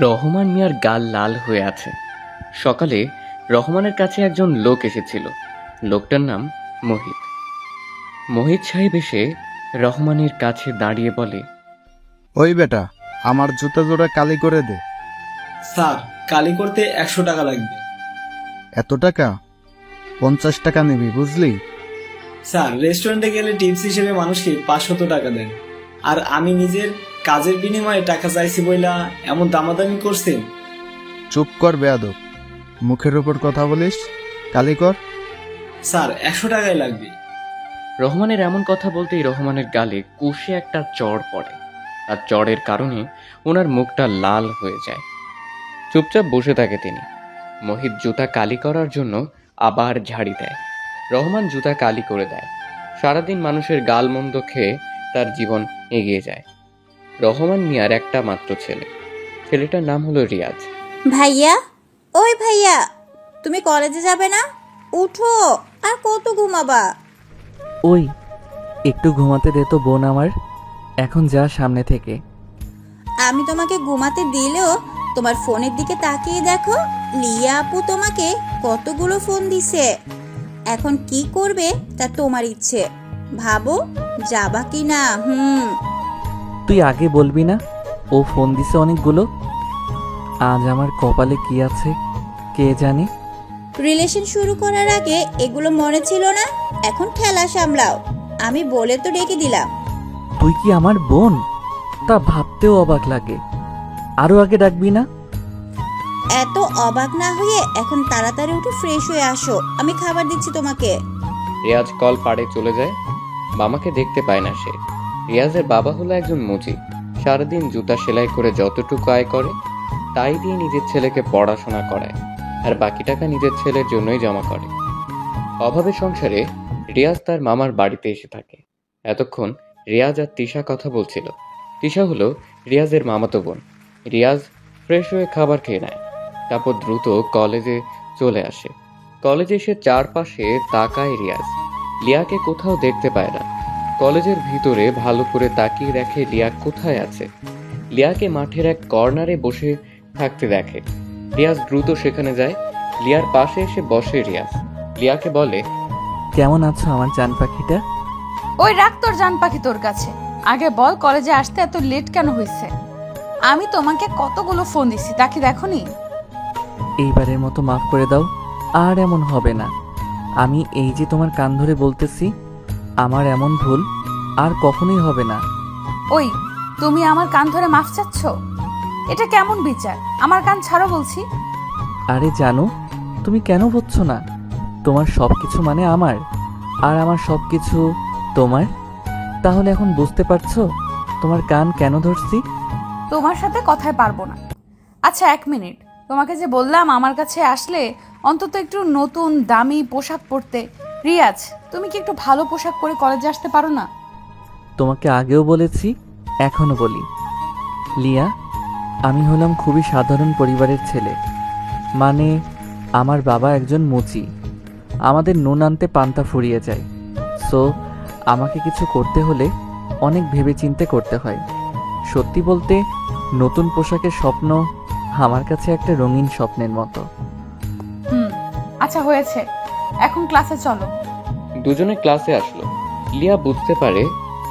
রহমান মিয়ার গাল লাল হয়ে আছে। সকালে রহমানের কাছে একজন লোক এসেছিল। লোকটার নাম মোহিত। মোহিত সাহেব এসে রহমানের কাছে দাঁড়িয়ে বলে, ওই বেটা, আমার জুতা জোড়া কালি করে দে। স্যার, কালি করতে 100 টাকা লাগবে। এত টাকা? 50 টাকা নিবি, বুঝলি? স্যার, রেস্টুরেন্টে গেলে টিপস হিসেবে মানুষকে 500 টাকা দেন, আর আমি নিজের কাজের বিনিময়ে টাকা চাইছি বইলা এমন দামাদামি করছেন? চুপ কর বেয়াদব, মুখের উপর কথা বলিস। কালি কর। স্যার, 100 টাকাই লাগবে। রহমানের এমন কথা বলতেই রহমানের গালে কষে একটা চড় পড়ে, আর চড়ের কারণে ওনার মুখটা লাল হয়ে যায়। চুপচাপ বসে থাকে তিনি। মোহিত জুতা কালি করার জন্য আবার ঝাড়ি দেয়। রহমান জুতা কালি করে দেয়। সারাদিন মানুষের গাল মন্দ খেয়ে তার জীবন এগিয়ে যায়। রহমান মিয়ার একটা মাত্র ছেলে। ছেলেটার নাম হলো রিয়াজ। ভাইয়া, ওই ভাইয়া, তুমি কলেজে যাবে না? উঠো, আর কত ঘুমাবা? ওই একটু ঘুমাতে দে তো বোন আমার, এখন যা সামনে থেকে। আমি তোমাকে ঘুমাতে দিলেও তোমার ফোনের দিকে তাকিয়ে দেখো, লিয়া আপু তোমাকে কতগুলো ফোন দিছে। এখন কি করবে তা তোমার ইচ্ছে, ভাবো যাবা কি না। তুই আগে বলবি না ও ফোন দিছে অনেকগুলো? আজ আমার কপালে কি আছে কে জানে। রিলেশন শুরু করার আগে এগুলো মনে ছিল না, এখন ঠেলা সামলাও। আমি বলে তো ডেকে দিলাম। তুই কি আমার বোন? তা ভাবতেও অবাক লাগে। আরো আগে ডাকবি না? এত অবাক না হয়ে এখন তাড়াতাড়ি উঠে ফ্রেশ হয়ে আসো, আমি খাবার দিচ্ছি তোমাকে। রিয়াজ কল পাড়ে চলে যায়। মামাকে দেখতে পায় না সে। রিয়াজের বাবা হলো একজন মুচি। সারাদিন জুতা সেলাই করে যতটুকু আয় করে তাই দিয়ে নিজের ছেলেকে পড়াশোনা করায়, আর বাকি টাকা নিজের ছেলের জন্যই জমা করে। অভাবের সংসারে রিয়াজ তার মামার বাড়িতে এসে থাকে। এতক্ষণ রিয়াজ আর তিশা কথা বলছিল। তিশা হলো রিয়াজের মামাতো বোন। রিয়াজ ফ্রেশ হয়ে খাবার খেয়ে নেয়, তারপর দ্রুত কলেজে চলে আসে। কলেজে এসে চারপাশে তাকায় রিয়াজ। লিয়াকে কোথাও দেখতে পায় না। কলেজের ভিতরে ভালো করে তাকিয়ে দেখে লিয়া কোথায় আছে। লিয়াকে মাঠের এক কর্নারে বসে থাকতে দেখে। রিয়াজ দ্রুত সেখানে যায়। লিয়ার পাশে এসে বসে রিয়াজ। লিয়াকে বলে, কেমন আছো আমার জান পাখিটা? ওই রাখ তোর জান পাখি তোর কাছে, আগে বল কলেজে আসতে এত লেট কেন হয়েছে? আমি তোমাকে কতগুলো ফোন দিছি, তা কি দেখোনি? এইবারের মতো মাফ করে দাও, আর এমন হবে না। আমি এই যে তোমার কান ধরে বলতেছি, আমার এমন ভুল আর কখনোই হবে না। ওই তুমি আমার কান ধরে মাফ চাচ্ছ? এটা কেমন বিচার? আমার কান ছাড়ো বলছি। আরে জানো, তুমি কেন বুঝছো না? তোমার সবকিছু মানে আমার, আর আমার সবকিছু তোমার। তাহলে এখন বুঝতে পারছো তোমার কান কেন ধরছি? তোমার সাথে কথায় পারবো না। আচ্ছা 1 মিনিট, তোমাকে যে বললাম আমার কাছে আসলে অন্তত একটু নতুন দামি পোশাক পরতে। রিয়াজ, তুমি কি একটু ভালো পোশাক পরে কলেজে আসতে পারো না? তোমাকে আগেও বলেছি, এখনো বলি, লিয়া, আমি হলাম খুবই সাধারণ পরিবারের ছেলে। মানে আমার বাবা একজন মুচি। আমাদের নুন আনতে পান্তা ফুরিয়ে যায়। সো আমাকে কিছু করতে হলে অনেক ভেবেচিন্তে করতে হয়। সত্যি বলতে নতুন পোশাকের স্বপ্ন আমার কাছে একটা রঙিন স্বপ্নের মতো। আচ্ছা হয়েছে, এখন ক্লাসে চলো। দুজনে ক্লাসে আসলো। লিয়া বুঝতে পারে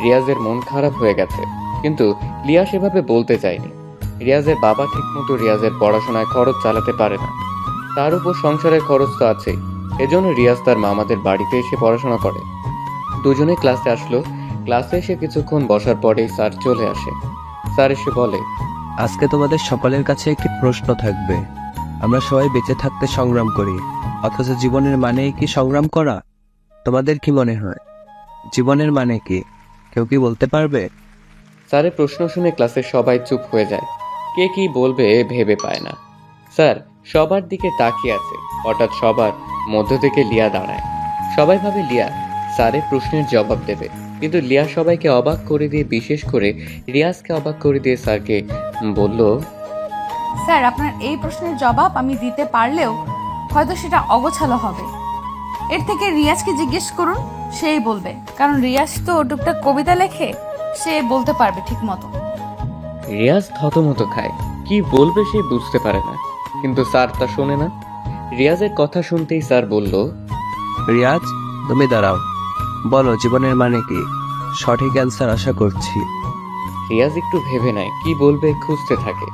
রিয়াজের মন খারাপ হয়ে গেছে, কিন্তু লিয়া সেভাবে বলতে চায়নি। রিয়াজের বাবা ঠিকমতো রিয়াজের পড়াশোনায় খরচ চালাতে পারে না, তার উপর সংসারের খরচ তো আছেই। এজন্য রিয়াজ তার মামাদের বাড়িতে এসে পড়াশোনা করে। দুজনে ক্লাসে আসলো। ক্লাসে এসে কিছুক্ষণ বসার পরেই স্যার চলে আসে। স্যার এসে বলে, আজকে তোমাদের সকলের কাছে একটি প্রশ্ন থাকবে। আমরা সবাই বেঁচে থাকতে সংগ্রাম করি, অথচ জীবনের মানে কি সংগ্রাম করা? তোমাদের কি মনে হয় জীবনের মানে কি? কেউ কি বলতে পারবে? স্যারের প্রশ্ন শুনে ক্লাসের সবাই চুপ হয়ে যায়। কে কি বলবে ভেবে পায় না। স্যার সবার দিকে তাকিয়ে আছে। হঠাৎ সবার মধ্য থেকে লিয়া দাঁড়ায়। সবাই ভাবে লিয়া স্যারের প্রশ্নের জবাব দেবে, কিন্তু লিয়া সবাইকে অবাক করে দিয়ে, বিশেষ করে রিয়াজকে অবাক করে দিয়ে স্যারকে বলল, স্যার, আপনার এই প্রশ্নের জবাব আমি দিতে পারলেও হয়তো সেটা অগোছালো হবে। এর থেকে রিয়াজকে জিজ্ঞেস করুন, সেই বলবে, কারণ রিয়াজ তো টুকটাক কবিতা লেখে, সে বলতে পারবে ঠিক মতো। রিয়াজ থতমত খায়। কি কি বলবে সে বুঝতে পারে না, কিন্তু স্যার তা শোনে না। রিয়াজের কথা শুনতেই স্যার বলল, রিয়াজ, তুমি দাঁড়াও, বলো জীবনের মানে কি? সঠিক অ্যান্সার আশা করছি। রিয়াজ একটু ভেবে নেয়, কি বলবে খুঁজতে থাকে।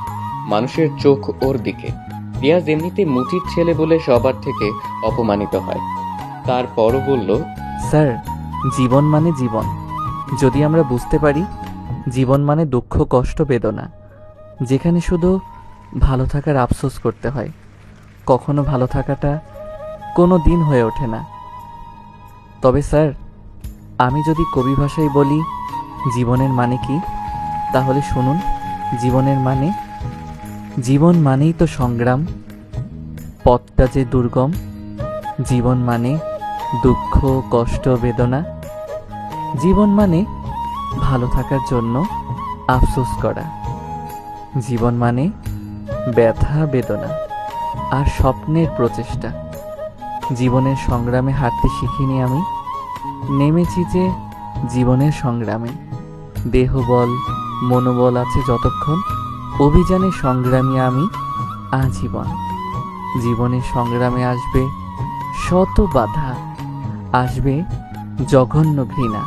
মানুষের চোখ ওর দিকে। রিয়াজ এমনিতে মুচির ছেলে বলে সবার থেকে অপমানিত হয়। তারপরও বলল, স্যার, জীবন মানে জীবন। যদি আমরা বুঝতে পারি জীবন মানে দুঃখ, কষ্ট, বেদনা, যেখানে শুধু ভালো থাকার আফসোস করতে হয়, কখনো ভালো থাকাটা কোনো দিন হয়ে ওঠে না। তবে স্যার, আমি যদি কবি ভাষায় বলি জীবনের মানে কি, তাহলে শুনুন। জীবন মানেই তো সংগ্রাম, পথটা যে দুর্গম। জীবন মানে দুঃখ, কষ্ট, বেদনা। জীবন মানে ভালো থাকার জন্য আফসোস করা। জীবন মানে ব্যথা, বেদনা আর স্বপ্নের প্রচেষ্টা। জীবনের সংগ্রামে হাঁটতে শিখিনি আমি, নেমেছি যে জীবনের সংগ্রামে। দেহবল, মনোবল আছে যতক্ষণ, অভিযানে সংগ্রামী আমি আজীবন। জীবনের সংগ্রামে আসবে শত বাধা, আসবে জঘন্য ঘৃণা।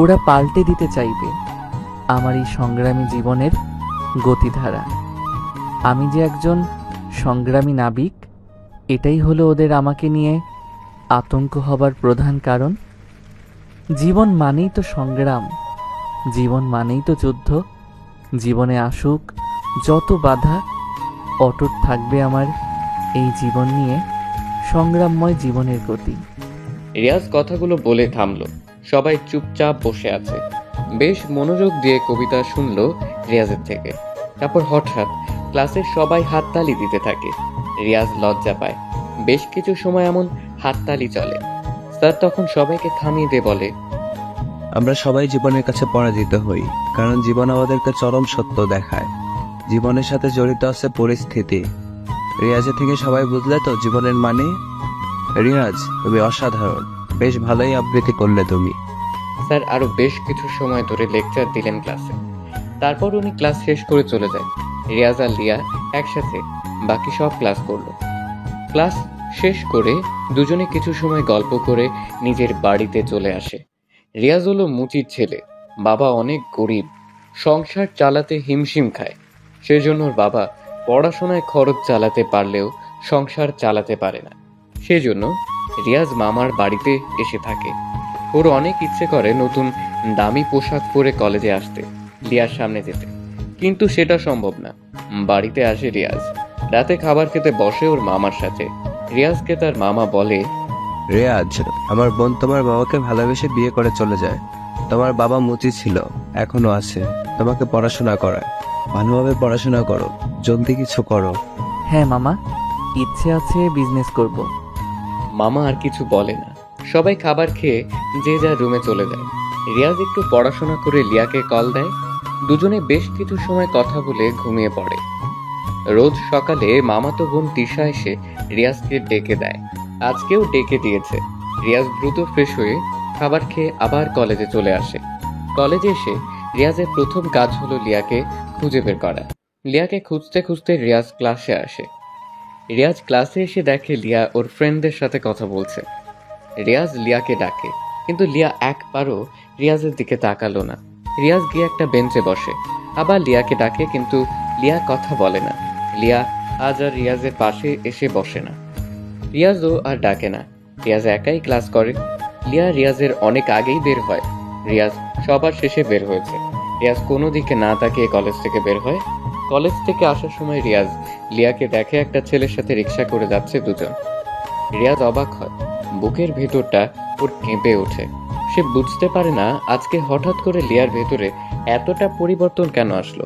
ওরা পাল্টে দিতে চাইবে আমার এই সংগ্রামী জীবনের গতিধারা। আমি যে একজন সংগ্রামী নাবিক, এটাই হলো ওদের আমাকে নিয়ে আতঙ্ক হবার প্রধান কারণ। জীবন মানেই তো সংগ্রাম, জীবন মানেই তো যুদ্ধ। জীবনে আসুক যত বাধা, অটুট থাকবে আমার এই জীবন নিয়ে সংগ্রামময় জীবনের গতি। রিয়াজ কথাগুলো বলে থামলো। সবাই চুপচাপ বসে আছে। বেশ মনোযোগ দিয়ে কবিতা শুনলো রিয়াজের থেকে। তারপর হঠাৎ ক্লাসের সবাই হাততালি দিতে থাকে। রিয়াজ লজ্জা পায়। বেশ কিছু সময় এমন হাততালি চলে। স্যার তখন সবাইকে থামিয়ে দিয়ে বলে, আমরা সবাই জীবনের কাছে পরাজিত হই, কারণ জীবন আমাদেরকে চরম সত্য দেখায়। জীবনের সাথে জড়িত আছে পরিস্থিতি। রিয়াজের থেকে সবাই বুঝলে তো জীবনের মানে? রিয়াজ, তুমি অসাধারণ, বেশ ভালোই আবৃত্তি করলে তুমি। স্যার আরো বেশ কিছু সময় ধরে লেকচার দিলেন ক্লাসে। তারপর উনি ক্লাস শেষ করে চলে যায়। রিয়াজ আর লিয়া একসাথে বাকি সব ক্লাস করলো। ক্লাস শেষ করে দুজনে কিছু সময় গল্প করে নিজের বাড়িতে চলে আসে। রিয়াজ হলো মুচির ছেলে। বাবা অনেক গরিব, সংসার চালাতে হিমশিম খায়। সেজন্য ওর বাবা পড়াশোনায় খরচ চালাতে পারলেও সংসার চালাতে পারে না। সেজন্য রিয়াজ মামার বাড়িতে এসে থাকে। ওর অনেক ইচ্ছে করে নতুন দামি পোশাক পরে কলেজে আসতে, লিয়ার সামনে যেতে, কিন্তু সেটা সম্ভব না। বাড়িতে আসে রিয়াজ। রাতে খাবার খেতে বসে ওর মামার সাথে। রিয়াজকে তার মামা বলে, রিয়াজ, আমার বোন তোমার বাবাকে ভালোবেসে বিয়ে করে চলে যায়। তোমার বাবা মুচি ছিল, এখনো আছে, তোমাকে পড়াশোনা করায়। ভালোভাবে পড়াশোনা করো, জলদি কিছু করো। হ্যাঁ মামা, ইচ্ছে আছে বিজনেস করব। মামা আর কিছু বলে না। সবাই খাবার খেয়ে যে যার রুমে চলে যায়। রিয়াজ একটু পড়াশোনা করে লিয়াকে কল দেয়। দুজনে বেশ কিছু সময় কথা বলে ঘুমিয়ে পড়ে। রোজ সকালে মামাতো বোন তিশা এসে রিয়াজকে ডেকে দেয়। আজকেও ডেকে দিয়েছে। রিয়াজ দ্রুত ফ্রেশ হয়ে খাবার খেয়ে আবার কলেজে চলে আসে। কলেজে এসে রিয়াজের প্রথম কাজ হলো লিয়াকে খুঁজে বের করা। লিয়াকে খুঁজতে খুঁজতে রিয়াজ ক্লাসে আসে। রিয়াজ ক্লাসে এসে দেখে লিয়া ওর ফ্রেন্ডদের সাথে কথা বলছে। রিয়াজ লিয়াকে ডাকে, কিন্তু লিয়া একবারও রিয়াজের দিকে তাকালো না। রিয়াজ গিয়ে একটা বেঞ্চে বসে। আবার লিয়াকে ডাকে, কিন্তু লিয়া কথা বলে না। লিয়া আজ আর রিয়াজের পাশে এসে বসে না। রিয়াজও আর ডাকে না। রিয়াজ একাই ক্লাস করে। লিয়া রিয়াজের অনেক আগেই বের হয়। রিয়াজ সবার শেষে বের হয়েছে। রিয়াজ কোনো দিকে না তাকিয়ে কলেজ থেকে বের হয়। কলেজ থেকে আসার সময় রিয়াজ লিয়াকে দেখে একটা ছেলের সাথে রিক্সা করে যাচ্ছে দুজন। রিয়াজ অবাক হয়। বুকের ভেতরটা ওর কেঁপে ওঠে। সে বুঝতে পারে না আজকে হঠাৎ করে লিয়ার ভেতরে এতটা পরিবর্তন কেন আসলো।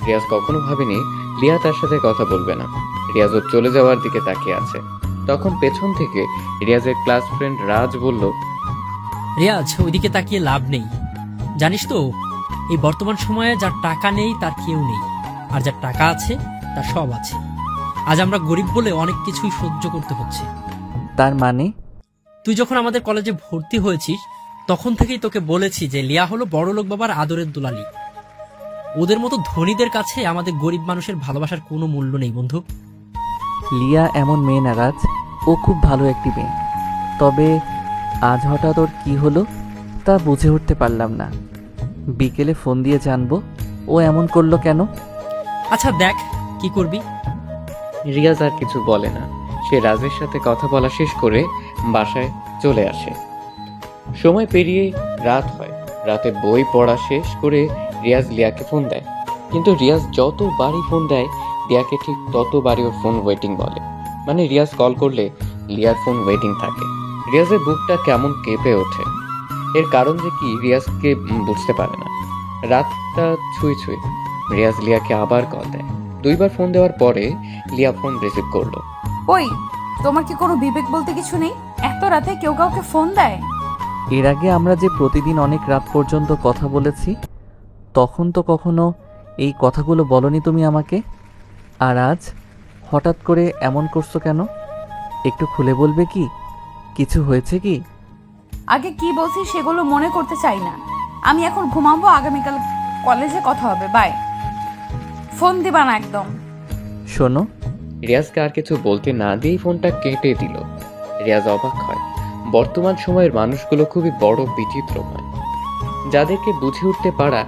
রিয়াজ কখনো ভাবেনি লিয়া তার সাথে কথা বলবে না। রিয়াজ ওর চলে যাওয়ার দিকে তাকিয়ে আছে। তখন পেছন থেকে রিয়াজের ক্লাস ফ্রেন্ড রাজ বলল, রিয়াজ, ওইদিকে তাকিয়ে লাভ নেই। জানিস তো, এই বর্তমান সময়ে যার টাকা নেই তার কেউ নেই, আর যার টাকা আছে তার সব আছে। আজ আমরা গরিব বলে অনেক কিছুই সহ্য করতে হচ্ছে। তার মানে? তুই যখন আমাদের কলেজে ভর্তি হয়েছিস তখন থেকেই তোকে বলেছি যে লিয়া হলো বড়লোক বাবার আদরের দুলালি। ওদের মতো ধনীদের কাছে আমাদের গরিব মানুষের ভালোবাসার কোনো মূল্য নেই বন্ধু। লিয়া এমন মেয়ে না রাজ, ও খুব ভালো একটি মেয়ে। তবে আজ হঠাৎ ওর কি হলো তা বুঝে উঠতে পারলাম না। বিকেলে ফোন দিয়ে জানবো ও এমন করলো কেন। আচ্ছা দেখ কি করবি। রিয়াজ আর কিছু বলে না। সে রাজের সাথে কথা বলা শেষ করে বাসায় চলে আসে। সময় পেরিয়ে রাত হয়। রাতে বই পড়া শেষ করে রিয়াজ লিয়াকে ফোন দেয়, কিন্তু রিয়াজ যতবারই ফোন দেয় লিয়াকে ঠিক ততবারই ওর ফোন ওয়েটিং বলে। মানে রিয়াজ কল করলে লিয়ার ফোন ওয়েটিং থাকে। রিয়াজের বুকটা কেমন কেঁপে ওঠে। এর কারণ যে কি রিয়াজকে বুঝতে পারে না। রাতটা ছুঁই ছুঁই রিয়াজ লিয়াকে আবার কল দেয়। 2বার ফোন দেওয়ার পরে লিয়া ফোন রিসিভ করলো। ওই, তোমার কি কোনো বিবেক বলতে কিছু নেই? এত রাতে কেউ কাউকে ফোন দেয়? এর আগে আমরা যে প্রতিদিন অনেক রাত পর্যন্ত কথা বলেছি, তখন তো কখনো এই কথাগুলো বলনি তুমি আমাকে। আর আজ হঠাৎ করে এমন করছো কেন? একটু খুলে বলবে কি? কিছু হয়েছে কি? আগে কি বলছি সেগুলো মনে করতে চাই না। আমি এখন ঘুমাবো, আগামীকাল কলেজে কথা হবে। বাই। ফোন দিবা না একদম। শোনো, রিয়াজকে আর কিছু বলতে না দিয়েই ফোনটা কেটে দিল। রিয়াজ অবাক হয়। বর্তমান সময়ের মানুষগুলো খুবই বড় বিচিত্রময়, যাদেরকে বুঝে উঠতে পারা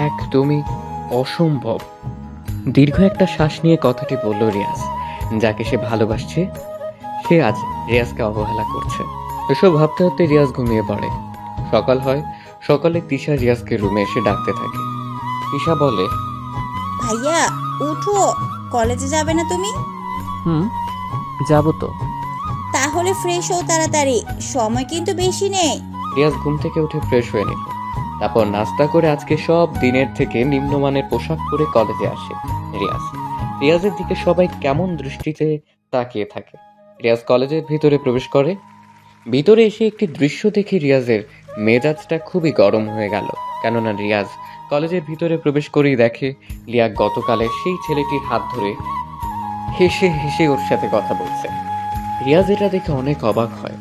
একদমই অসম্ভব। দীর্ঘ একটা শ্বাস নিয়ে কথাটি বলল রিয়াজ। যাকে সে ভালোবাসছে সে আজ রিয়াজকে অবহেলা করছে। এসব ভাবতে ভাবতে রিয়াজ ঘুমিয়ে পড়ে। সকাল হয়। সকালে তিশা রিয়াজকে রুমে এসে ডাকতে থাকে। তিশা বলে, ভাইয়া উঠো, কলেজে যাবে না তুমি? যাবো তো। তাহলে ফ্রেশ হও তাড়াতাড়ি, সময় কিন্তু বেশি নেই। রিয়াজ ঘুম থেকে উঠে ফ্রেশ হয়ে নিল। তারপর নাস্তা করে আজকে সব দিনের থেকে নিম্নমানের পোশাক পরে কলেজে আসে রিয়াজের দিকে সবাই কেমন দৃষ্টিতে তাকিয়ে থাকে। রিয়াজ কলেজের ভিতরে প্রবেশ করে। ভিতরে এসে একটি দৃশ্য দেখে রিয়াজের মেজাজটা খুবই গরম হয়ে গেল। কেননা রিয়াজ কলেজের ভিতরে প্রবেশ করেই দেখে লিয়া গতকালে সেই ছেলেটির হাত ধরে হেসে হেসে ওর সাথে কথা বলছে। রিয়াজ এটা দেখে অনেক অবাক হয়।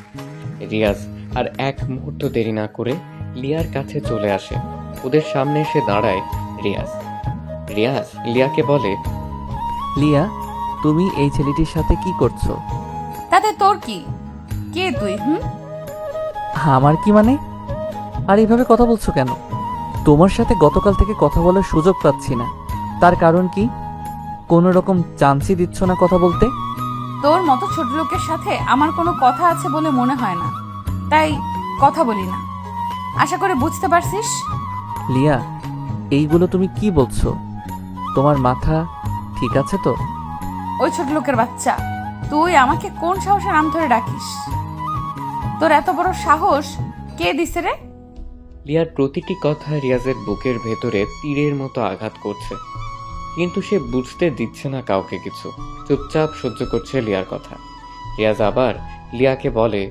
রিয়াজ আর এক মুহূর্ত দেরি না করে লিয়ার কাছে চলে আসে। ওদের সামনে এসে দাঁড়ায় রিয়াজ লিয়াকে বলে, লিয়া, তুমি এই ছেলেটির সাথে কি করছো? তাতে তোর কি? কে তুই? আমার কি মানে? আর এইভাবে কথা বলছো কেন? তোমার সাথে গতকাল থেকে কথা বলার সুযোগ পাচ্ছি না। তার কারণ কি? কোনো রকম চান্সই দিচ্ছ না কথা বলতে? তোর মতো ছোট লোকের সাথে আমার কোনো কথা আছে বলে মনে হয় না, তাই কথা বলি না। আশা করে বুঝতে পারছিস। লিয়া, এইগুলো তুমি কি বলছো? তোমার মাথা ঠিক আছে তো? ওই ছোট লোকের বাচ্চা, তুই আমাকে কোন সাহসে নাম ধরে ডাকিস? তোর এত বড় সাহস কে দিছে রে? লিয়ার প্রতিটি কথা রিয়াজের বুকের ভেতরে তীরের মতো আঘাত করছে, কিন্তু সে বুঝতে দিচ্ছে না কাউকে কিছু। চুপচাপ সহ্য করছে লিয়ার কথা। রিয়াজ আবার লিয়াকে বলে,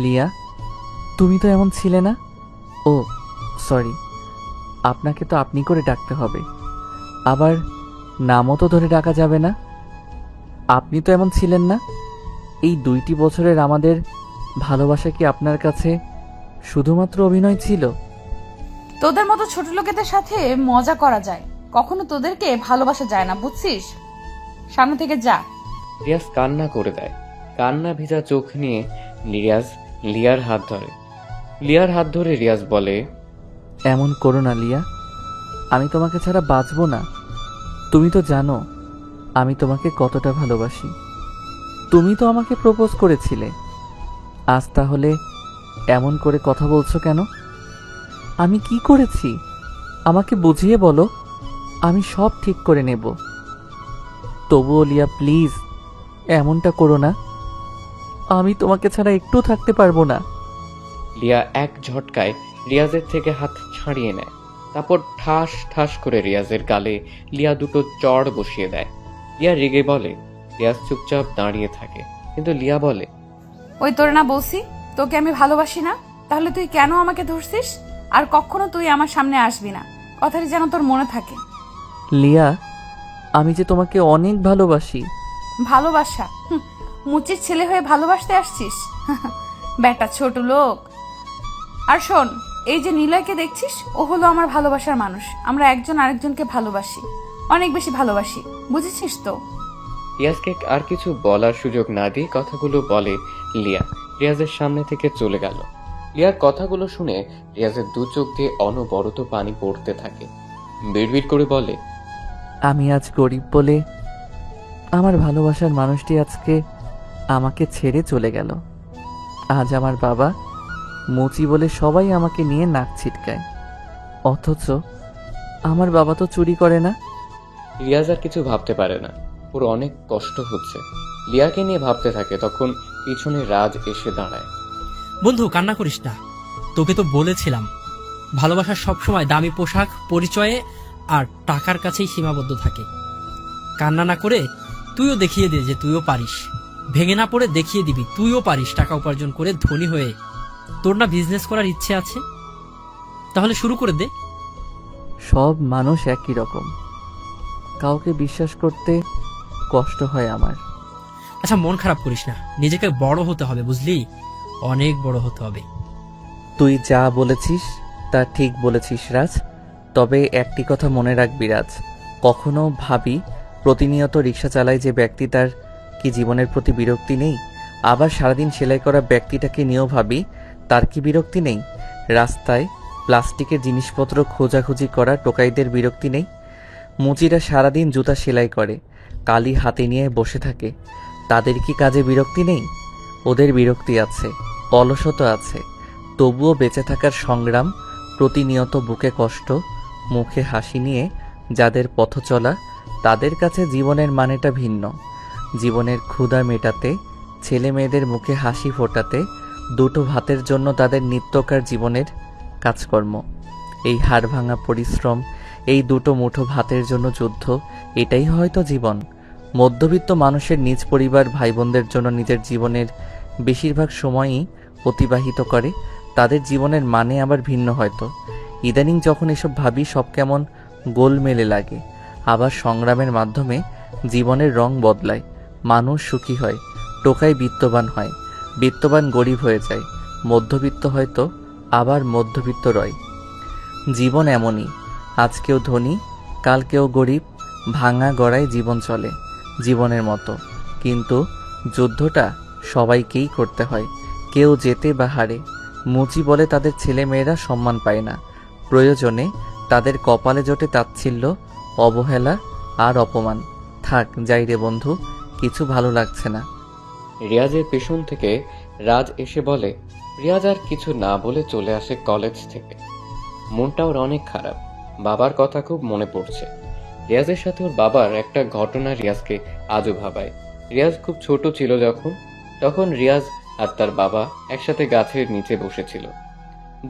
লিয়া, তুমি তো এমন ছিলে না। ও সরি, আপনাকে তো আপনি করে ডাকতে হবে। আবার নামও তো ধরে ডাকা যাবে না। আপনি তো এমন ছিলেন না। এই 2টি বছরের আমাদের ভালোবাসা কি আপনার কাছে শুধুমাত্র অভিনয় ছিল? তোদের মতো ছোট লোকেদের সাথে মজা করা যায়, কখনো তোদেরকে ভালোবাসা যায় না, বুঝছিস? সামনে থেকে যা। রিয়াজ কান্না করে দেয়। কান্না ভিজা চোখ নিয়ে রিয়াজ লিয়ার হাত ধরে। রিয়াজ বলে, এমন করো না লিয়া, আমি তোমাকে ছাড়া বাঁচবো না। তুমি তো জানো আমি তোমাকে কতটা ভালোবাসি। তুমি তো আমাকে প্রপোজ করেছিলে। আজ তাহলে এমন করে কথা বলছো কেন? আমি কি করেছি আমাকে বুঝিয়ে বলো, আমি সব ঠিক করে নেব। তবুও লিয়া প্লিজ এমনটা করো না। আমি তোমাকে ছাড়া একটু থাকতে পারবো না। লিয়া এক ঝটকায় রিয়াজের থেকে হাত ছাড়িয়ে নেয়। তারপর ঠাস ঠাস করে রিয়াজের গালে লিয়া দুটো চড় বসিয়ে দেয়। লিয়া রেগে বলে। রিয়াজ চুপচাপ দাঁড়িয়ে থাকে, কিন্তু লিয়া বলে, ওই তোর না বলছি তোকে আমি ভালোবাসি না, তাহলে তুই কেন আমাকে ধরছিস? আর কখনো তুই আমার সামনে আসবি না, কথাটি যেন তোর মনে থাকে। লিয়া, আমি যে তোমাকে অনেক ভালোবাসি। ভালোবাসা? মুচির ছেলে হয়ে ভালোবাসতে আসছিস? বেটা ছোট লোক। আর শোন, এই যে নিলয়কে দেখছিস, ও হলো আমার ভালোবাসার মানুষ। আমরা একজন আরেকজনকে ভালোবাসি, অনেক বেশি ভালোবাসি, বুঝেছিস তো? রিয়াজকে আর কিছু বলার সুযোগ না দিয়ে কথাগুলো বলে লিয়া রিয়াজের সামনে থেকে চলে গেল। লিয়ার কথাগুলো শুনে রিয়াজের দু চোখ দিয়ে অনবরত পানি পড়তে থাকে। বিড়বিড় করে বলে, আমি আজ গরিব বলে আমার ভালোবাসার মানুষটি আজকে আমাকে ছেড়ে চলে গেল। আজ আমার বাবা মুচি বলে সবাই আমাকে নিয়ে নাক ছিটকায়, অথচ আমার বাবা তো চুরি করে না। রিয়াজ আর কিছু ভাবতে পারে না, ওর অনেক কষ্ট হচ্ছে। লিয়াকে নিয়ে ভাবতে থাকে, তখন পিছনে রাজ এসে দাঁড়ায়। বন্ধু কান্না করিস না, তোকে তো বলেছিলাম ভালোবাসা সবসময় দামি পোশাক, পরিচয়ে আর টাকার কাছেই সীমাবদ্ধ থাকে। কান্না না করে তুইও দেখিয়ে দে যে তুইও পারিস। ভেঙে না পড়ে দেখিয়ে দিবি তুইও পারিস টাকা উপার্জন করে ধনী হয়ে। তোর না বিজনেস করার ইচ্ছে আছে? তাহলে শুরু করে দে। সব মানুষ একই রকম, কাউকে বিশ্বাস করতে কষ্ট হয় আমার। আচ্ছা মন খারাপ করিস না, নিজেকে বড় হতে হবে, বুঝলি? অনেক বড় হতে হবে। তুই যা বলেছিস তা ঠিক বলেছিস রাজ, তবে একটি কথা মনে রাখবি রাজ, কখনো ভাবি প্রতিনিয়ত রিক্সা চালায় যে ব্যক্তি, তার কি জীবনের প্রতি বিরক্তি নেই? আবার সারাদিন সেলাই করা ব্যক্তিটাকে নিয়েও ভাবি তার কি বিরক্তি নেই? রাস্তায় প্লাস্টিকের জিনিসপত্র খোঁজাখুঁজি করা টোকাইদের বিরক্তি নেই? মুচিরা সারাদিন জুতা সেলাই করে, কালি হাতে নিয়ে বসে থাকে, তাদের কি কাজে বিরক্তি নেই? ওদের বিরক্তি আছে, অলসতা আছে, তবুও বেঁচে থাকার সংগ্রাম, প্রতিনিয়ত বুকে কষ্ট, মুখে হাসি নিয়ে যাদের পথ চলা, তাদের কাছে জীবনের মানেটা ভিন্ন। জীবনের ক্ষুধা মেটাতে, ছেলে মেয়েদের মুখে হাসি ফোটাতে, দুটো ভাতের জন্য তাদের নিত্যকার জীবনের কাজকর্ম, এই হাড় ভাঙা পরিশ্রম, এই দুটো মুঠো ভাতের জন্য যুদ্ধ, এটাই হয়তো জীবন। মধ্যবিত্ত মানুষের নিজ পরিবার ভাই বোনদের জন্য নিজের জীবনের বেশিরভাগ সময়ই অতিবাহিত করে, তাদের জীবনের মানে আবার ভিন্ন হয়তো। ইদানিং যখন এসব ভাবি সব কেমন গোলমেলে লাগে। আবার সংগ্রামের মাধ্যমে জীবনের রং বদলায়, মানুষ সুখী হয়, টোকাই বিত্তবান হয়, বিত্তবান গরিব হয়ে যায়, মধ্যবিত্ত হয়তো আবার মধ্যবিত্ত রয়। জীবন এমনই, আজ কেউ ধনী, কাল কেউ গরিব, ভাঙা গড়ায় জীবন চলে জীবনের মতো। কিন্তু যুদ্ধটা সবাইকেই করতে হয়, কেউ জেতে বা হারে। মুচি বলে তাদের ছেলে মেয়েরা সম্মান পায় না, প্রয়োজনে তাদের কপালে জোটে তাচ্ছিল্য, অবহেলা আর অপমান। থাক যাই রে বন্ধু, কিছু ভালো লাগছে না। রিয়াজের পেছন থেকে রাজ এসে বলে। রিয়াজ আর কিছু না বলে চলে আসে কলেজ থেকে। মনটা ওর অনেক খারাপ, বাবার কথা খুব মনে পড়ছে। রিয়াজের সাথে ওর বাবার একটা ঘটনা রিয়াজকে আজও ভাবায়। রিয়াজ খুব ছোট ছিল তখন রিয়াজ আর তার বাবা একসাথে গাছের নিচে বসেছিল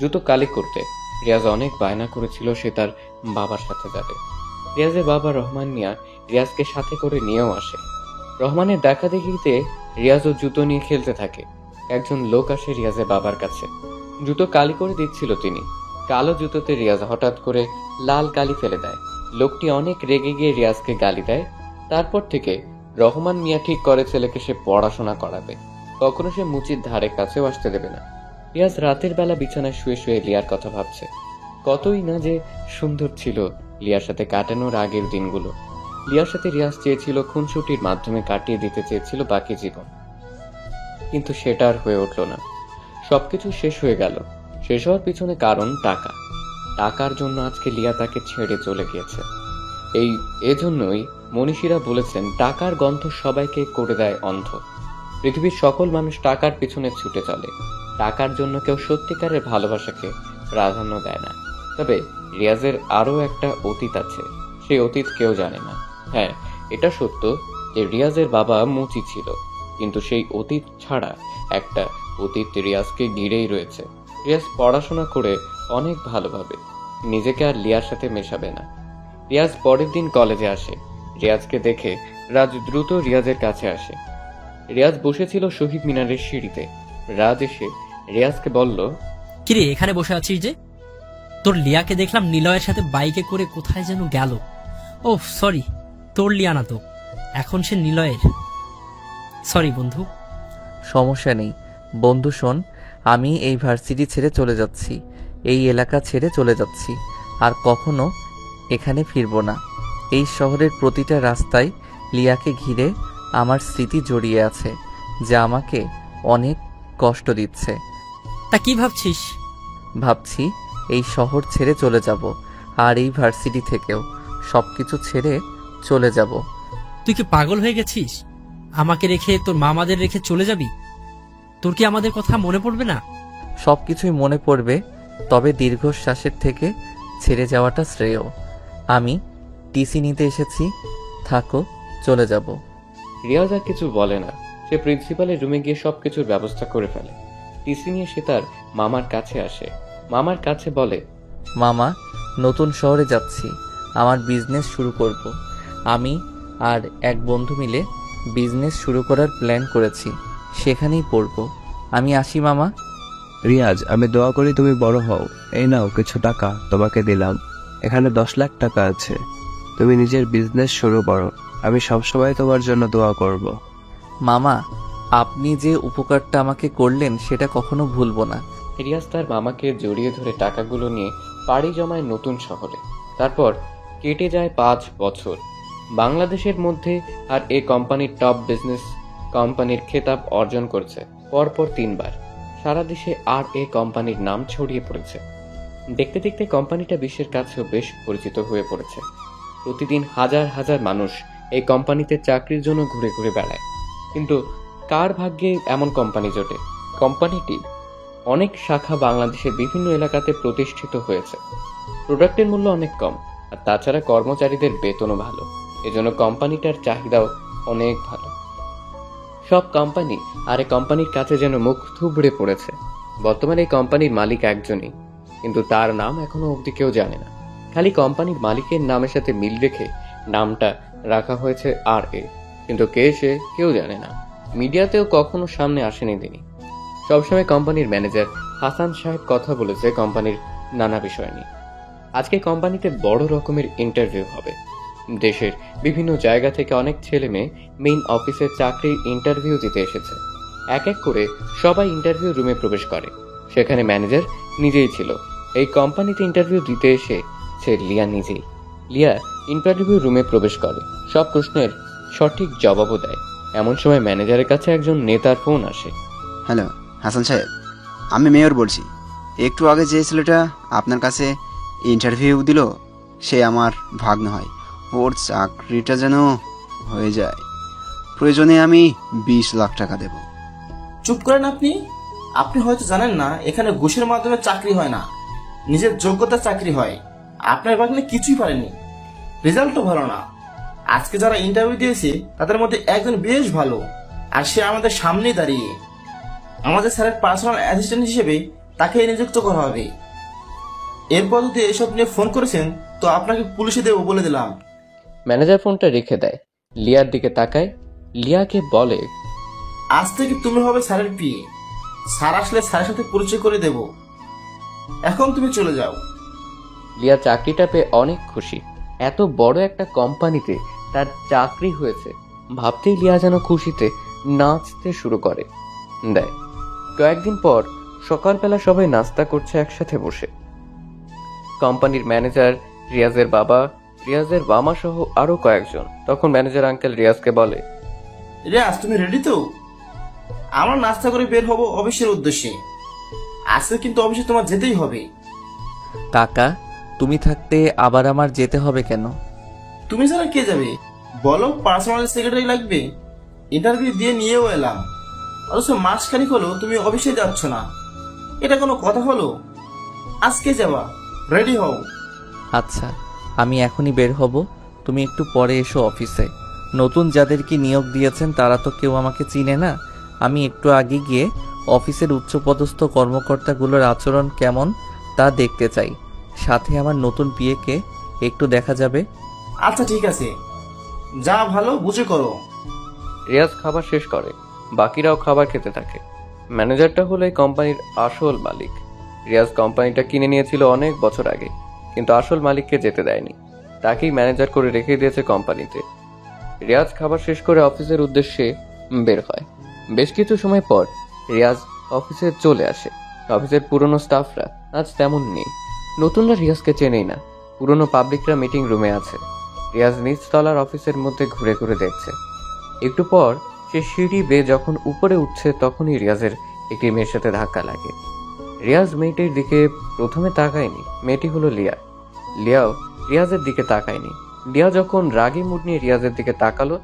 জুতো কালি করতে। রিয়াজ অনেক বায়না করেছিল সে তার বাবার সাথে যাবে। রিয়াজের বাবা রহমান মিয়া রিয়াজকে সাথে করে নিয়েও আসে। রহমানের দেখা দেখিতে রিয়াজও জুতো নিয়ে খেলতে থাকে। একজন লোক আসে রিয়াজের বাবার কাছে, জুতো কালি করে দিচ্ছিল তিনি। কালো জুতোতে রিয়াজ হঠাৎ করে লাল কালি ফেলে দেয়। লোকটি অনেক রেগে গিয়ে রিয়াজকে গালি দেয়। তারপর থেকে রহমান মিয়া ঠিক করে ছেলেকে সে পড়াশোনা করাবে, কখনো সে মুচির ধারে কাছেও আসতে দেবে না। রিয়াজ রাতের বেলা বিছানায় শুয়ে শুয়ে লিয়ার কথা ভাবছে। কতই না যে সুন্দর ছিল লিয়ার সাথে কাটানোর আগের দিনগুলো। লিয়ার সাথে রিয়াজ চেয়েছিল খুনসুটির মাধ্যমে কাটিয়ে দিতে চেয়েছিল বাকি জীবন, কিন্তু সেটা আর হয়ে উঠল না। সবকিছু শেষ হয়ে গেল। শেষ হওয়ার পিছনে কারণ টাকা। টাকার জন্য আজকে লিয়া তাকে ছেড়ে চলে গিয়েছে। এজন্যই মনীষীরা বলেছেন টাকার গন্ধ সবাইকে করে দেয় অন্ধ। পৃথিবীর সকল মানুষ টাকার পিছনে ছুটে চলে, টাকার জন্য কেউ সত্যিকারের ভালোবাসাকে প্রাধান্য দেয় না। তবে রিয়াজের আরো একটা অতীত আছে, সেই অতীত কেউ জানে না। হ্যাঁ, এটা সত্য যে রিয়াজের বাবা মুচি ছিল, কিন্তু সেই অতীত ছাড়া একটা অতীত রিয়াজকে ঘিরেই রয়েছে। রিয়াজ পড়াশোনা করে অনেক ভালোভাবে নিজেকে আর লিয়ার সাথে মেশাবে না। রিয়াজ পরের দিন কলেজে আসে। রিয়াজকে দেখে রাজ দ্রুত রিয়াজের কাছে আসে। রিয়াজ বসেছিল শহীদ মিনারের সিঁড়িতে। রাজ এসে রিয়াজকে বলল, কিরে এখানে বসে আছিস যে? তোর লিয়াকে দেখলাম নিলয়ের সাথে বাইকে করে কোথায় যেন গেল। ও সরি, তোর লিয়া না তো, এখন সে নিলয়ের। সরি বন্ধু। সমস্যা নেই বন্ধু, শোন, আমি এই ভার্সিটি ছেড়ে চলে যাচ্ছি। এই এলাকা ছেড়ে চলে যাচ্ছি, আর কখনো এখানে ফিরবো না। এই শহরের প্রতিটা রাস্তায় লিয়াকে ঘিরে আমার স্মৃতি জড়িয়ে আছে, যা আমাকে অনেক কষ্ট দিচ্ছে। তা কি ভাবছিস? ভাবছি এই শহর ছেড়ে চলে যাব, আর এই ভার্সিটি থেকেও সবকিছু ছেড়ে চলে যাব। তুই কি পাগল হয়ে গেছিস? আমাকে রেখে, তোর মামাদের রেখে চলে যাবি? তোর কি আমাদের কথা মনে পড়বে না? সবকিছুই মনে পড়বে, তবে দীর্ঘশ্বাসের থেকে ছেড়ে যাওয়াটা শ্রেয়। আমি টিসি নিতে এসেছি, থাকো, চলে যাব। রিয়াজ আর কিছু বলে না। সে প্রিন্সিপালের রুমে গিয়ে সবকিছুর ব্যবস্থা করে ফেলে। টিসি নিয়ে সে তার মামার কাছে আসে। মামার কাছে বলে, মামা, নতুন শহরে যাচ্ছি, আমার বিজনেস শুরু করব। আমি আর এক বন্ধু মিলে বিজনেস শুরু করার প্ল্যান করেছি, সেখানেই পড়ব। আমি আসি মামা। রিয়াজ, আমি দোয়া করি তুমি বড় হও। এই নাও কিছু টাকা তোমাকে দিলাম, এখানে 10 লাখ টাকা আছে। তুমি নিজের বিজনেস শুরু করো, আমি সবসময় তোমার জন্য দোয়া করব। মামা, আপনি যে উপকারটা আমাকে করলেন সেটা কখনো ভুলবো না। রিয়াজ তার মামাকে জড়িয়ে ধরে টাকাগুলো নিয়ে পাড়ি জমায় নতুন শহরে। তারপর কেটে যায় 5 বছর। বাংলাদেশের মধ্যে আর এ কোম্পানির টপ বিজনেস কোম্পানির খেতাব অর্জন করছে পরপর 3 বার। সারা দেশে আর এ কোম্পানির নাম ছড়িয়ে পড়েছে। দেখতে দেখতে কোম্পানিটা বিশ্বের কাছেও বেশ পরিচিত হয়ে পড়েছে। প্রতিদিন হাজার হাজার মানুষ এই কোম্পানিতে চাকরির জন্য ঘুরে ঘুরে বেড়ায়। কিন্তু কার ভাগ্যে এমন কোম্পানি জোটে? কোম্পানিটি অনেক শাখা বাংলাদেশের বিভিন্ন এলাকাতে প্রতিষ্ঠিত হয়েছে। প্রোডাক্টের মূল্য অনেক কম, আর তাছাড়া কর্মচারীদের বেতনও ভালো। এজন্য কোম্পানিটার চাহিদাও অনেক ভালো। সব কোম্পানি আর এই কোম্পানির কাছে যেন মুখ থুবড়ে পড়েছে। বর্তমানে এই কোম্পানির মালিক একজনই, কিন্তু তার নাম এখনো অবধি কেউ জানে না। খালি কোম্পানির মালিকের নামের সাথে মিল রেখে নামটা রাখা হয়েছে আর এ, কিন্তু কে সে কেউ জানে না। মিডিয়াতেও কখনো সামনে আসেনি তিনি। সবসময় কোম্পানির ম্যানেজার হাসান সাহেব কথা বলেছে কোম্পানির নানা বিষয় নিয়ে। আজকে কোম্পানিতে বড় রকমের ইন্টারভিউ হবে। দেশের বিভিন্ন জায়গা থেকে অনেক ছেলে মেয়ে মেইন অফিসের চাকরির ইন্টারভিউ দিতে এসেছে। এক এক করে সবাই ইন্টারভিউ রুমে প্রবেশ করে। সেখানে ম্যানেজার নিজেই ছিল। এই কোম্পানিতে ইন্টারভিউ দিতে এসে লিয়া নিজেই। লিয়া ইন্টারভিউ রুমে প্রবেশ করে, সব প্রশ্নের সঠিক জবাবও দেয়। এমন সময় ম্যানেজারের কাছে একজন নেতার ফোন আসে। হ্যালো হাসান সাহেব, আমি মেয়র বলছি। একটু আগে যে ছেলেটা আপনার কাছে ইন্টারভিউ দিল সে আমার ভাগ্নে হয়। ওর চাকরিটা যেন হয়ে যায়, প্রয়োজনে আমি 20 লাখ টাকা দেব। চুপ করেন আপনি। আপনি হয়তো জানেন না এখানে ঘুষের মাধ্যমে চাকরি হয় না, নিজের যোগ্যতা চাকরি হয়। আপনার ভাগ্নে কিছুই পারেনি, রেজাল্টও ভালো না। আজকে যারা ইন্টারভিউ দিয়েছে তাদের মধ্যে একজন বেশ ভালো, আর সে আমাদের সামনেই দাঁড়িয়ে। আমাদের স্যারের পার্সোনাল অ্যাসিস্ট্যান্ট হিসেবে তাকে নিযুক্ত করা হবে। এরপর যদি এসব নিয়ে ফোন করেছেন তো আপনাকে পুলিশে দেবো বলে দিলাম। ম্যানেজার ফোনটা রেখে দেয়, লিয়ার দিকে তাকায়, লিয়াকে বলে, আজ থেকে তুমি হবে স্যারের পিএ। স্যার আসলে স্যারের সাথে পরিচয় করে দেব। এখন তুমি চলে যাও। লিয়া চাকরিটা পেয়ে অনেক খুশি। এত বড় একটা কোম্পানিতে তার চাকরি হয়েছে ভাবতেই লিয়া যেন খুশিতে নাচতে শুরু করে দেয়। কয়েকদিন পর সকালবেলা সবাই নাস্তা করছে একসাথে বসে। কোম্পানির ম্যানেজার, রিয়াজের বাবা, রিয়াজের মামা সহ আরো কয়েকজন। তখন ম্যানেজার আঙ্কেল রিয়াজকে বলে, রিয়াজ তুমি রেডি তো? আমরা নাস্তা করে বের হব অফিসের উদ্দেশ্যে। আজকে কিন্তু অফিসে তোমার যেতেই হবে। কাকা, তুমি থাকতে আবার আমার যেতে হবে কেন? তুমি ছাড়া কে যাবে বলো? পার্সোনাল সেক্রেটারি লাগবে। ইন্টারভিউ দিয়ে নিয়েও এলাম, অথচ মাসখানিক হলো তুমি অফিসে যাচ্ছ না। এটা কোনো কথা হলো? আজকে যাবা, রেডি হও। আচ্ছা, আমি এখনই বের হব, তুমি একটু পরে এসো অফিসে। নতুন যাদেরকে নিয়োগ দিয়েছেন তারা তো কেউ আমাকে চিনে না। আমি একটু আগে গিয়ে অফিসের উচ্চপদস্থ কর্মকর্তাগুলোর আচরণ কেমন তা দেখতে চাই। সাথে আমার নতুন পিএকে একটু দেখা যাবে। আচ্ছা ঠিক আছে, যা ভালো বুঝে করো। রিয়াজ খাবার শেষ করে, বাকিরাও খাবার খেতে থাকে। ম্যানেজারটা হলো এই কোম্পানির আসল মালিক। রিয়াজ কোম্পানিটা কিনে নিয়েছিল অনেক বছর আগে, কিন্তু আসল মালিককে যেতে দেয়নি, তাকেই ম্যানেজার করে রেখে দিয়েছে কোম্পানিতে। রিয়াজ খাবার শেষ করে অফিসের উদ্দেশ্যে বের হয়। বেশ কিছু সময় পর রিয়াজ অফিসে চলে আসে। অফিসের পুরনো স্টাফরা আজ তেমন নেই। নতুনরা রিয়াজকে চেনেই না। পুরনো পাবলিকরা মিটিং রুমে আছে। রিয়াজ নিচতলার অফিসের মধ্যে ঘুরে ঘুরে দেখছে। একটু পর সে সিঁড়ি বেয়ে যখন উপরে উঠছে তখনই রিয়াজের একটি মেয়ের সাথে ধাক্কা লাগে। রিয়াজ মেয়েটির দিকে প্রথমে তাকায়নি। মেয়েটি হলো লিয়া। লিয়াও রিয়াজের দিকে তাকায়নি। লিয়া যখন রাগী মুড নিয়ে রিয়াজের দিকে তাকালো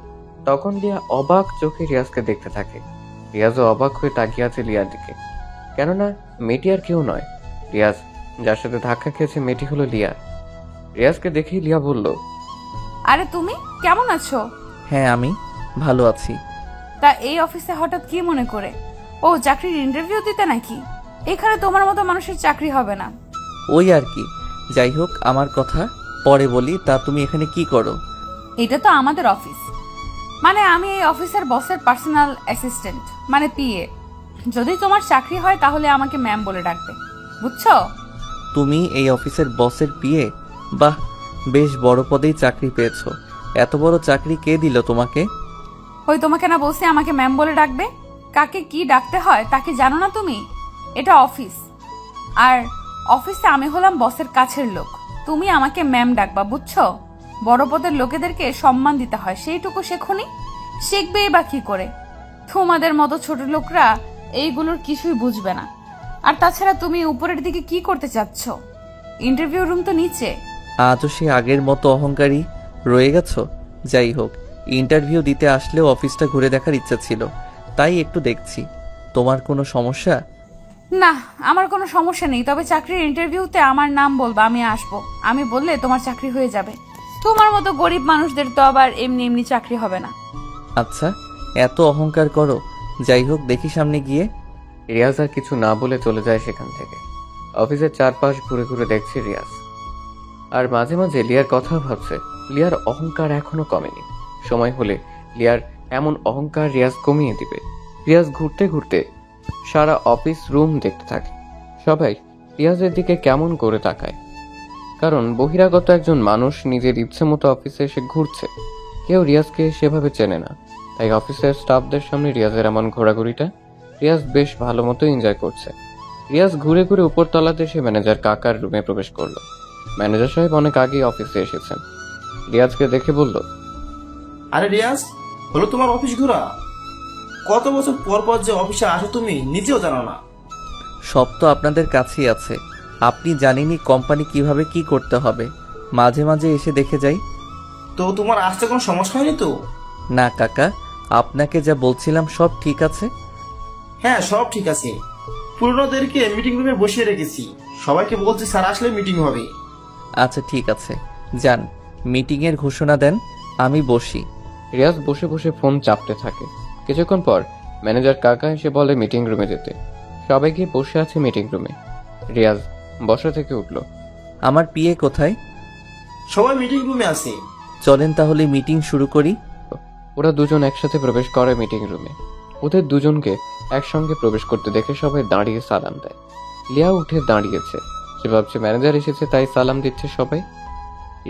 তখন লিয়া অবাক চোখে রিয়াজকে দেখতে থাকে। রিয়াজও অবাক হয়ে তাকিয়ে আছে লিয়ার দিকে, কেননা মেয়েটি আর কেউ নয়। রিয়াজ যার সাথে ধাক্কা খেয়েছে মেয়েটি হলো লিয়া। রিয়াজকে দেখেই লিয়া বলল, আরে তুমি কেমন আছো? হ্যাঁ, আমি ভালো আছি। তা এই অফিসে হঠাৎ কি মনে করে? ও চাকরির ইন্টারভিউ দিতে নাকি? এখানে তোমার মতো মানুষের চাকরি হবে না। ওই আর কি। যাই হোক, আমার কথা পরে বলি। তা তুমি এখানে কি করো? এটা তো আমাদের অফিস, মানে আমি এই অফিসের বসের পার্সোনাল অ্যাসিস্ট্যান্ট, মানে পিএ। যদি তোমার চাকরি হয় তাহলে আমাকে ম্যাম বলে ডাকবে, বুঝছো? তুমি এই অফিসের বসের পিএ? বাহ, বেশ বড় পদেই চাকরি পেয়েছো। এত বড় চাকরি কে দিল তোমাকে? ওই তোমাকে না বলছি আমাকে ম্যাম বলে ডাকবে? কাকে কি ডাকতে হয় তাকে জানো না তুমি? এটা অফিস, আর অফিসে আমি হলাম বসের কাছের লোক। তুমি আমাকে ম্যাম ডাকবা, বুঝছো? বড় পদের লোকেদেরকে সম্মান দিতে হয়, সেইটুকু শেখনি? শিখবেই বা কি করে? তোমাদের মতো ছোট লোকরা এইগুলোর কিছুই বুঝবে না। আর তাছাড়া তুমি উপরের দিকে কি করতে চাচ্ছ? ইন্টারভিউ রুম তো নিচে। আজও সে আগের মতো অহংকারী রয়ে গেছো? যাই হোক, ইন্টারভিউ দিতে আসলেও অফিসটা ঘুরে দেখার ইচ্ছা ছিল, তাই একটু দেখছি। তোমার কোনো সমস্যা? না, আমার কোনো সমস্যা নেই। তবে চাকরির ইন্টারভিউতে আমার নাম বলবা, আমি আসবো। আমি বললে তোমার চাকরি হয়ে যাবে। তোমার মতো গরিব মানুষদের তো আবার এমনি এমনি চাকরি হবে না। আচ্ছা, এত অহংকার করো। যাই হোক, দেখি সামনে গিয়ে। রিয়াজ আর কিছু না বলে চলে যায় সেখান থেকে। অফিসের চারপাশ ঘুরে ঘুরে দেখছে রিয়াজ, আর মাঝে মাঝে লিয়ার কথা ভাবছে। লিয়ার অহংকার এখনো কমেনি। সময় হলে লিয়ার এমন অহংকার রিয়াজ কমিয়ে দিবে। রিয়াজ ঘুরতে ঘুরতে সারা অফিস রুম দেখতে থাকে। সবাই রিয়াজের দিকে কেমন করে তাকায়, কারণ বহিরাগত একজন মানুষ নিজের ইচ্ছে মতো অফিসে এসে ঘুরছে। কেউ রিয়াজকে সেভাবে চেনে না, তাই অফিসের স্টাফদের সামনে রিয়াজের এমন ঘোরাঘুরিটা রিয়াজ বেশ ভালো মতো এনজয় করছে। রিয়াজ ঘুরে ঘুরে উপর তলাতে এসে ম্যানেজার কাকার রুমে প্রবেশ করলো। ম্যানেজার সাহেব অনেক আগেই অফিসে এসেছেন। রিয়াজকে দেখে বলল, আরে রিয়াজ, হলো তোমার অফিস ঘোরা? কত বছর পর পর যে অফিসে আসো তুমি নিজেও জানো না। সব তো আপনাদের কাছেই আছে। আপনি জানেনই কোম্পানি কিভাবে কি করতে হবে। মাঝে মাঝে এসে দেখে যাই। তো তোমার আসতে কোনো সমস্যা হয়নি তো? না কাকা, আপনাকে যা বলছিলাম সব ঠিক আছে। হ্যাঁ, সব ঠিক আছে। পুরনোদেরকে মিটিং রুমে বসিয়ে রেখেছি, সবাইকে বলছি স্যার আসলে মিটিং হবে। আচ্ছা ঠিক আছে, যান মিটিংয়ের ঘোষণা দেন, আমি বসি। রিয়াজ বসে বসে ফোন চাপতে থাকে। কিছুক্ষণ পর ম্যানেজার কাকা এসে বলে মিটিং রুমে যেতে। সবাই গিয়ে বসে আছে মিটিং রুমে। রিয়াজ বসা থেকে উঠল। আমার পিএ কোথায়? সবাই মিটিং রুমে আছে। চলেন তাহলে মিটিং শুরু করি। ওরা দুজন একসাথে প্রবেশ করে মিটিং রুমে। ওদের দুজনকে একসঙ্গে প্রবেশ করতে দেখে সবাই দাঁড়িয়ে সালাম দেয়। লিয়া উঠে দাঁড়িয়েছে। সে ভাবছে ম্যানেজার এসেছে তাই সালাম দিচ্ছে সবাই।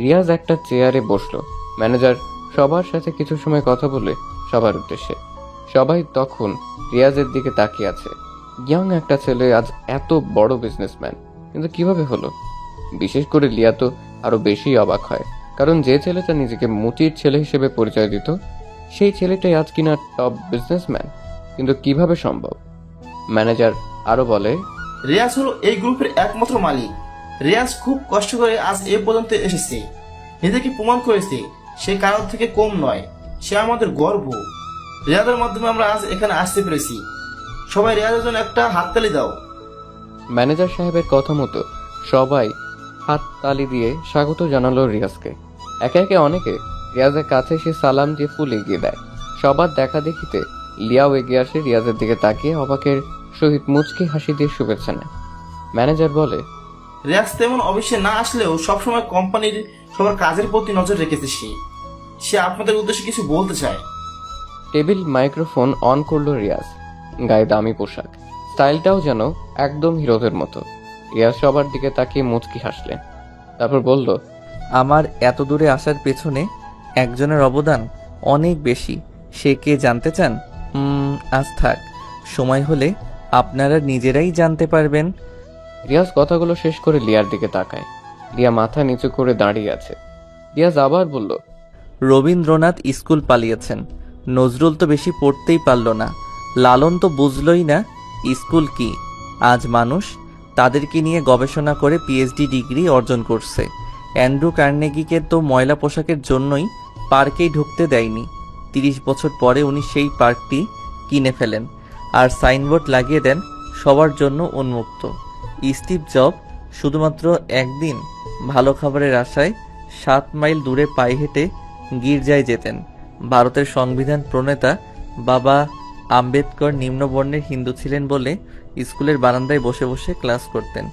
রিয়াজ একটা চেয়ারে বসলো। ম্যানেজার সবার সাথে কিছু সময় কথা বলে সবার উদ্দেশ্যে। সবাই তখন রিয়াজের দিকে তাকিয়ে আছে। ইয়াং একটা ছেলে আজ এত বড় বিজনেসম্যান, কিন্তু কিভাবে হলো? বিশেষ করে লিয়া তো আরো বেশি অবাক হয়, কারণ যে ছেলেটা নিজেকে মুচির ছেলে হিসেবে পরিচয় দিত সেই ছেলেটাই আজ কিনা টপ বিজনেসম্যান। কিন্তু কিভাবে সম্ভব? ম্যানেজার আরো বলে, রিয়াজ হলো এই গ্রুপের একমাত্র মালিক। রিয়াজ খুব কষ্ট করে আজ এ পর্যন্ত এসেছে, নিজেকে প্রমাণ করেছে সে কারোর থেকে কম নয়, সে আমাদের গর্ব। রিয়াজের মাধ্যমে আমরা আজ এখানে আসতে পেরেছি। সবাই রিয়াজের জন্য একটা হাততালি দাও। ম্যানেজার সাহেবের কথা মতো সবাই হাততালি দিয়ে স্বাগত জানালো রিয়াজকে। একে একে অনেকে রিয়াজের কাছে এসে সালাম দিয়ে ফুল এগিয়ে দেয়। সবার দেখা দেখিতে লিয়াও এগিয়ে আসে রিয়াজের দিকে তাকিয়ে অবাকের সহিত মুচকি হাসি দিয়ে শুভেচ্ছা নেয়। ম্যানেজার বলে, রিয়াজ তেমন অফিসে না আসলেও সবসময় কোম্পানির সবার কাজের প্রতি নজর রেখেছে। সে আপনাদের উদ্দেশ্যে কিছু বলতে চায়। টেবিল মাইক্রোফোন অন করলো রিয়াজ। গায়ে দামি পোশাক, স্টাইলটাও যেন একদম হিরোদের মতো। রিয়াজ সবার দিকে তাকিয়ে মুচকি হাসলেন। তারপর বলল, আমার এত দূরে আসার পেছনে একজনের অবদান অনেক বেশি। সে কে জানতে চান? আজ থাক, সময় হলে আপনারা নিজেরাই জানতে পারবেন। রিয়াজ কথাগুলো শেষ করে লিয়ার দিকে তাকায়। লিয়া মাথা নিচু করে দাঁড়িয়ে আছে। রিয়াজ আবার বলল, রবীন্দ্রনাথ স্কুল পালিয়েছেন, নজরুল তো বেশি পড়তেই পারল না, লালন তো বুঝলই না স্কুল কি। আজ মানুষ তাদেরকে নিয়ে গবেষণা করে পিএইচডি ডিগ্রি অর্জন করছে। অ্যান্ড্রু কার্নেগিকে তো ময়লা পোশাকের জন্যই পার্কেই ঢুকতে দেয়নি। 30 বছর পরে উনি সেই পার্কটি কিনে ফেলেন আর সাইনবোর্ড লাগিয়ে দেন সবার জন্য উন্মুক্ত। স্টিভ জব শুধুমাত্র একদিন ভালো খাবারের আশায় 7 মাইল দূরে পায়ে হেঁটে গির্জায় যেতেন। ভারতের সংবিধান প্রণেতা বাবা আম্বেদকর নিম্নবর্ণের হিন্দু ছিলেন বলে স্কুলের বারান্দায় বসে বসে ক্লাস করতেন।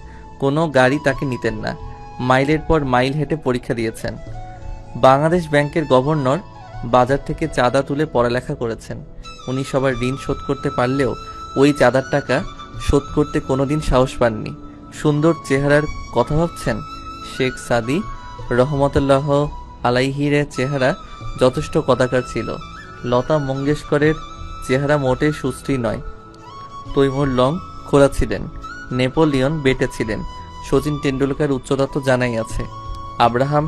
কোনো গাড়ি তাকে নিতেন না। মাইলের পর মাইল হেঁটে পরীক্ষা দিয়েছেন। বাংলাদেশ ব্যাংকের গভর্নর বাজার থেকে চাঁদা তুলে পড়ালেখা করেছেন। উনি সবার ঋণ শোধ করতে পারলেও ওই চাঁদার টাকা শোধ করতে কোনোদিন সাহস পাননি। সুন্দর চেহারার কথা ভাবছেন? শেখ সাদি রহমতুল্লাহ আলাইহির চেহারা যথেষ্ট কদাকার ছিল। লতা মঙ্গেশকরের চেহারা মোটে সুস্থি নয়। তৈমুর লং খোলা ছিলেন, নেপোলিয়ন বেটে ছিলেন, শচীন টেন্ডুলকার উচ্চতা তো জানাই আছে। আব্রাহাম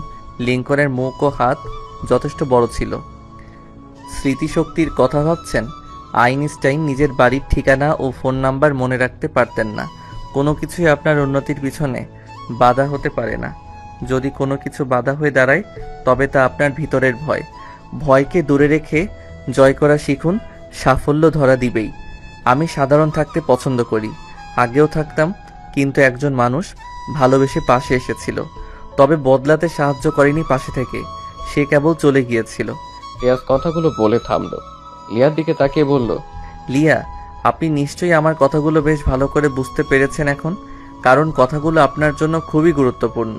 লিঙ্কনের মুখ ও হাত যথেষ্ট বড় ছিল। স্মৃতিশক্তির কথা ভাবছেন? আইনস্টাইন নিজের বাড়ির ঠিকানা ও ফোন নাম্বার মনে রাখতে পারতেন না। কোনো কিছুই আপনার উন্নতির পিছনে বাধা হতে পারে না। যদি কোনো কিছু বাধা হয়ে দাঁড়ায় তবে তা আপনার ভিতরের ভয়। ভয়কে দূরে রেখে জয় করা শিখুন, সাফল্য ধরা দিবেই। আমি সাধারণ থাকতে পছন্দ করি, আগেও থাকতাম, কিন্তু একজন মানুষ ভালোবেসে পাশে এসেছিল, তবে বদলাতে সাহায্য করেনি পাশে থেকে, সে কেবল চলে গিয়েছিল। রিয়াজ কথাগুলো বলে থামলো। লিয়ার দিকে তাকিয়ে বলল, লিয়া, আপনি নিশ্চয়ই আমার কথাগুলো বেশ ভালো করে বুঝতে পেরেছেন এখন, কারণ কথাগুলো আপনার জন্য খুবই গুরুত্বপূর্ণ।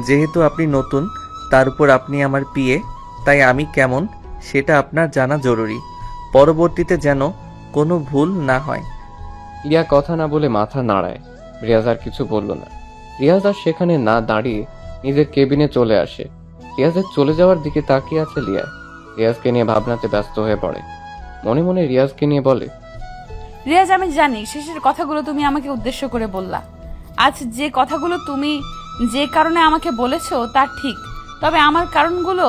যেহেতু আপনি নতুন, তার উপর আপনি আমার পিএ, তাই আমি কেমন সেটা আপনার জানা জরুরি, পরবর্তীতে যেন কোনো ভুল না হয়। লিয়া কথা না বলে মাথা নাড়ায়। রিয়াজ আর কিছু বলল না। রিয়াজ আর সেখানে না দাঁড়িয়ে নিজের কেবিনে চলে আসে। রিয়াজের চলে যাওয়ার দিকে তাকিয়ে আছে লিয়া। রিয়াজকে নিয়ে ভাবনাতে ব্যস্ত হয়ে পড়ে। মনে মনে রিয়াজকে নিয়ে বলে, রিয়াজ, আমি জানি শেষের কথাগুলো তুমি আমাকে উদ্দেশ্য করে বললা। আজ যে কথাগুলো তুমি যে কারণে আমাকে বলেছো তা ঠিক, তবে আমার কারণগুলো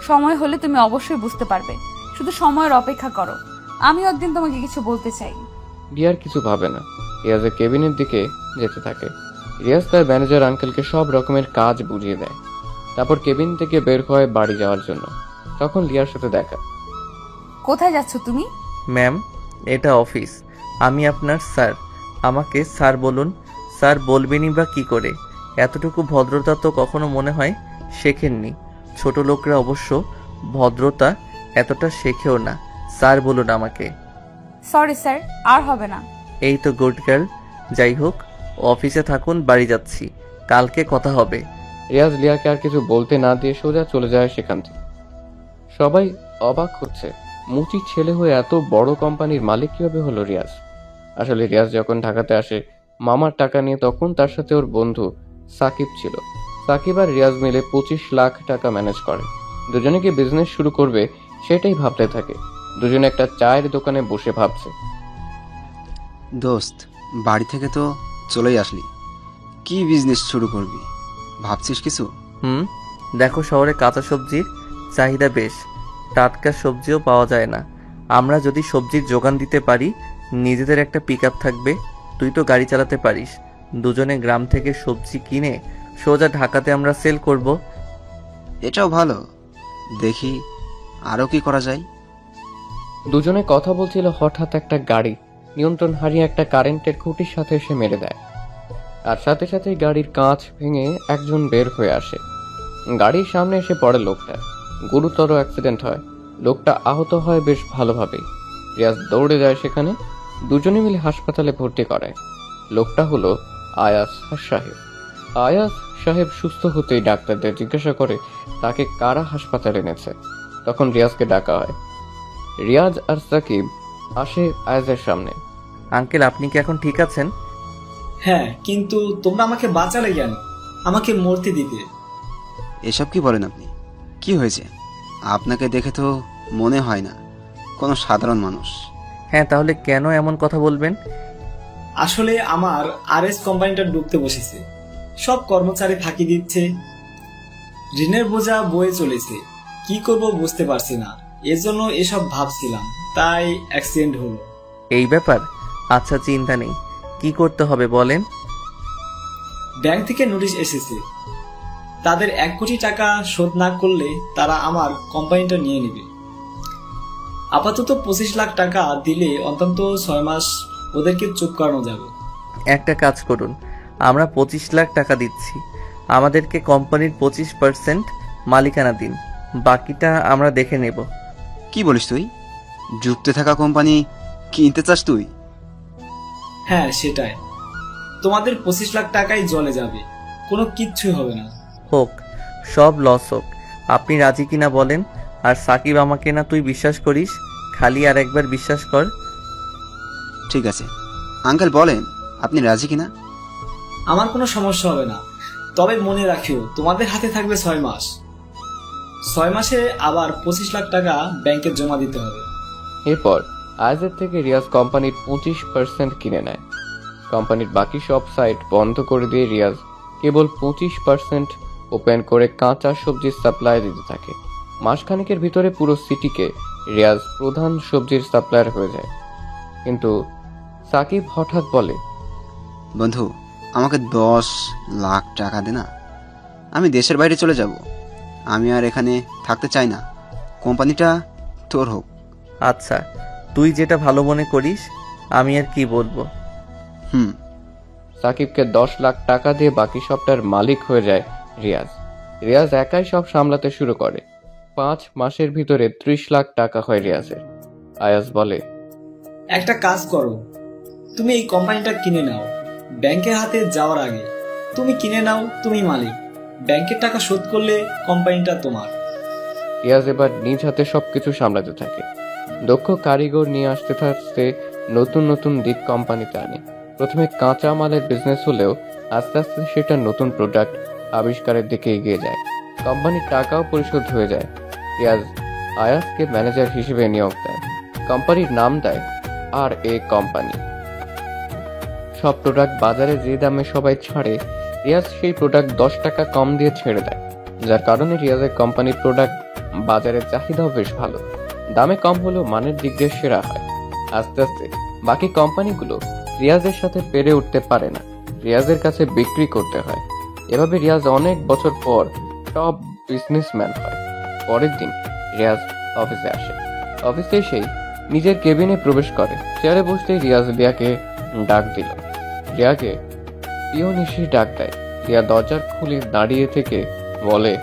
সময় হলে তুমি অবশ্যই বুঝতে পারবে। শুধু সময়ের অপেক্ষা করো, আমিও একদিন তোমাকে কিছু বলতে চাই। রিয়ার কিছু ভাবে না, রিয়াজের কেবিনের দিকে যেতে থাকে। রিয়াজ তার ম্যানেজার আঙ্কেলকে সব রকমের কাজ বুঝিয়ে দেয়। তারপর কেবিন থেকে বের হয় বাড়ি যাওয়ার জন্য। তখন লিয়ার সাথে দেখা। কোথায় যাচ্ছ তুমি? ম্যাম, এটা অফিস, আমি আপনার স্যার, আমাকে স্যার বলুন। স্যার বলবেনই বা কি করে? এতটুকু ভদ্রতা তো কখনো মনে হয় শেখেননি। ছোট লোকরা অবশ্য ভদ্রতা এতটা শেখেও না। স্যার বলুন আমাকে। সরি স্যার, আর হবে না। এই তো গুড গার্ল। যাই হোক, অফিসে থাকুন, বাড়ি যাচ্ছি, কালকে কথা হবে। রিয়াজ লিয়াকে আর কিছু বলতে না দিয়ে সোজা চলে যায় সেখান থেকে। সবাই অবাক হচ্ছে, মুচির ছেলে হয়ে এত বড় কোম্পানির মালিক কিভাবে হলো রিয়াজ। আসলে রিয়াজ যখন ঢাকাতে আসে মামার টাকা নিয়ে, তখন তার সাথে ওর বন্ধু সাকিব ছিল। সাকিব আর রিয়াজ মিলে 25 লাখ টাকা ম্যানেজ করে। দুজনে কি বিজনেস শুরু করবে সেটাই ভাবতে থাকে। দুজনে একটা চায়ের দোকানে বসে ভাবছে। দোস্ত, বাড়ি থেকে তো চলেই আসলি, কি বিজনেস শুরু করবি ভাবছিস কিছু? দেখো, শহরে কাঁচা সবজির চাহিদা বেশ, টাটকা সবজিও পাওয়া যায় না। আমরা যদি সবজির যোগান দিতে পারি, নিজেদের একটা পিকআপ থাকবে, তুই তো গাড়ি চালাতে পারিস, দুজনে গ্রাম থেকে সবজি কিনে সোজা ঢাকাতে আমরা সেল করব। এটাও ভালো, দেখি আরো কি করা যায়। দুজনে কথা বলছিল, হঠাৎ একটা গাড়ি নিয়ন্ত্রণ হারিয়ে একটা কারেন্টের খুঁটির সাথে এসে মেরে দেয়। আর সাথে সাথে গাড়ির কাঁচ ভেঙে একজন বের হয়ে আসে। গাড়ির সামনে এসে পড়ে লোকটা। গুরুতর অ্যাক্সিডেন্ট হয়, লোকটা আহত হয় বেশ ভালোভাবেই। রিয়াজ দৌড়ে যায় সেখানে, দুজনে মিলে হাসপাতালে ভর্তি করায়। লোকটা হলো আয়াস সাহেব। আয়াস সাহেব সুস্থ হতেই ডাক্তারদের জিজ্ঞাসা করে তাকে কারা হাসপাতালে এনেছে। তখন রিয়াজকে ডাকা হয়। রিয়াজ আর সাকিব আসে আয়াজের সামনে। আঙ্কেল, আপনি কি এখন ঠিক আছেন? হ্যাঁ, কিন্তু তোমরা আমাকে বাঁচালে কেন? আমাকে মরতে দিতে। এসব কি বলেন আপনি? কি হয়েছে? আপনাকে দেখে তো মনে হয় না কোনো সাধারণ মানুষ। হ্যাঁ, তাহলে কেন এমন কথা বলবেন? আসলে আমার আরএস কোম্পানিটা ডুবতে বসেছে, সব কর্মচারী ফাঁকি দিচ্ছে, ঋণের বোঝা বয়ে চলেছে, কি করব বুঝতে পারছি না, এজন্য এসব ভাবছিলাম, তাই অ্যাক্সিডেন্ট হলো। এই ব্যাপার? আচ্ছা, চিন্তা নেই, কি করতে হবে বলেন। ব্যাংক থেকে নোটিশ এসেছে, তাদের 1 কোটি টাকা শোধ না করলে তারা আমার কোম্পানিটা নিয়ে নেবে। আপাতত 25 লাখ টাকা দিলে অন্তত 6 মাস ওদেরকে চুপ করানো যাবে। একটা কাজ করুন, আমরা 25 লাখ টাকা দিচ্ছি, আমাদেরকে কোম্পানির 25% মালিকানা দিন, বাকিটা আমরা দেখে নেব। কি বলিস তুই? যুক্তে থাকা কোম্পানি কিনতে চাস তুই? হ্যাঁ সেটাই, তোমাদের 25 লাখ টাকাই জলে যাবে, কোনো কিচ্ছুই হবে না। হোক, সব লস হোক, আপনি রাজি কিনা বলেন। আর সাকিব, আমাকে না তুই বিশ্বাস করিস, খালি আর একবার বিশ্বাস কর। ঠিক আছে আঙ্কেল, বলেন আপনি রাজি কিনা। আমার কোনো সমস্যা হবে না, তবে মনে রাখিও তোমাদের হাতে থাকবে 6 মাস। 6 মাসে আবার 25 লাখ টাকা ব্যাংকে জমা দিতে হবে। এরপর আয়াজের থেকে রিয়াজ কোম্পানির 25% কিনে নেয়। কোম্পানির বাকি সব সাইট বন্ধ করে দিয়ে রিয়াজ কেবল 25% ওপেন করে কাঁচা সবজির সাপ্লাই দিতে থাকে। মাসখানেকের ভিতরে পুরো সিটিকে রিয়াজ প্রধান সবজির সাপ্লায়ার হয়ে যায়। কিন্তু সাকিব হঠাৎ বলে, বন্ধু আমাকে 10 লাখ টাকা দে না, আমি দেশের বাইরে চলে যাব, আমি আর এখানে থাকতে চাই না, কোম্পানিটা তোর হোক। আচ্ছা, তুই যেটা ভালো মনে করিস, আমি আর কি বলবো। সাকিবকে 10 লাখ টাকা দিয়ে বাকি সবটার মালিক হয়ে যায় রিয়াজ। রিয়াজ একাই সব সামলাতে শুরু করে। 5 মাসের ভিতরে 30 লাখ টাকা হয় রিয়াজের। আয়াজ বলে, একটা কাজ করো, তুমি এই কোম্পানিটা কিনে নাও, ব্যাংকের হাতে যাওয়ার আগে তুমি কিনে নাও, তুমি মালিক, ব্যাংকের টাকা শোধ করলে কোম্পানিটা তোমার। রিয়াজ এবার নিজ হাতে সবকিছু সামলাতে থাকে। দক্ষ কারিগর নিয়ে আসতে থাকতে নতুন নতুন দিক কোম্পানিতে আনে। প্রথমে কাঁচা মালের বিজনেস হলেও আস্তে আস্তে সেটা নতুন প্রোডাক্ট আবিষ্কারের দিকে এগিয়ে যায়। কোম্পানির টাকাও পরিশোধ হয়ে যায়। রিয়াজ আয়াজকে ম্যানেজার হিসেবে নিয়োগ দেয়। কোম্পানির নাম দেয় RA কোম্পানি। সব প্রোডাক্ট বাজারে যে দামে সবাই ছাড়ে, রিয়াজ সেই প্রোডাক্ট 10 টাকা কম দিয়ে ছেড়ে দেয়, যার কারণে রিয়াজের কোম্পানির প্রোডাক্ট বাজারের চাহিদাও বেশ ভালো। দামে কম হলেও মানের দিক দিয়ে সেরা হয়। আস্তে আস্তে বাকি কোম্পানিগুলো রিয়াজের সাথে পেরে উঠতে পারে না, রিয়াজের কাছে বিক্রি করতে হয়। এভাবে রিয়াজ অনেক বছর পর টপ বিজনেসম্যান হয়। পরের দিন রিয়াজ অফিসে আসে। অফিসে এসেই নিজের কেবিনে প্রবেশ করে। চেয়ারে বসতেই রিয়াজ রিয়াকে ডাক দিল। রিয়াকে পিয়ন এসে ডাক দেয়। রিয়া দরজা খুলে দাঁড়িয়ে থেকে বলে,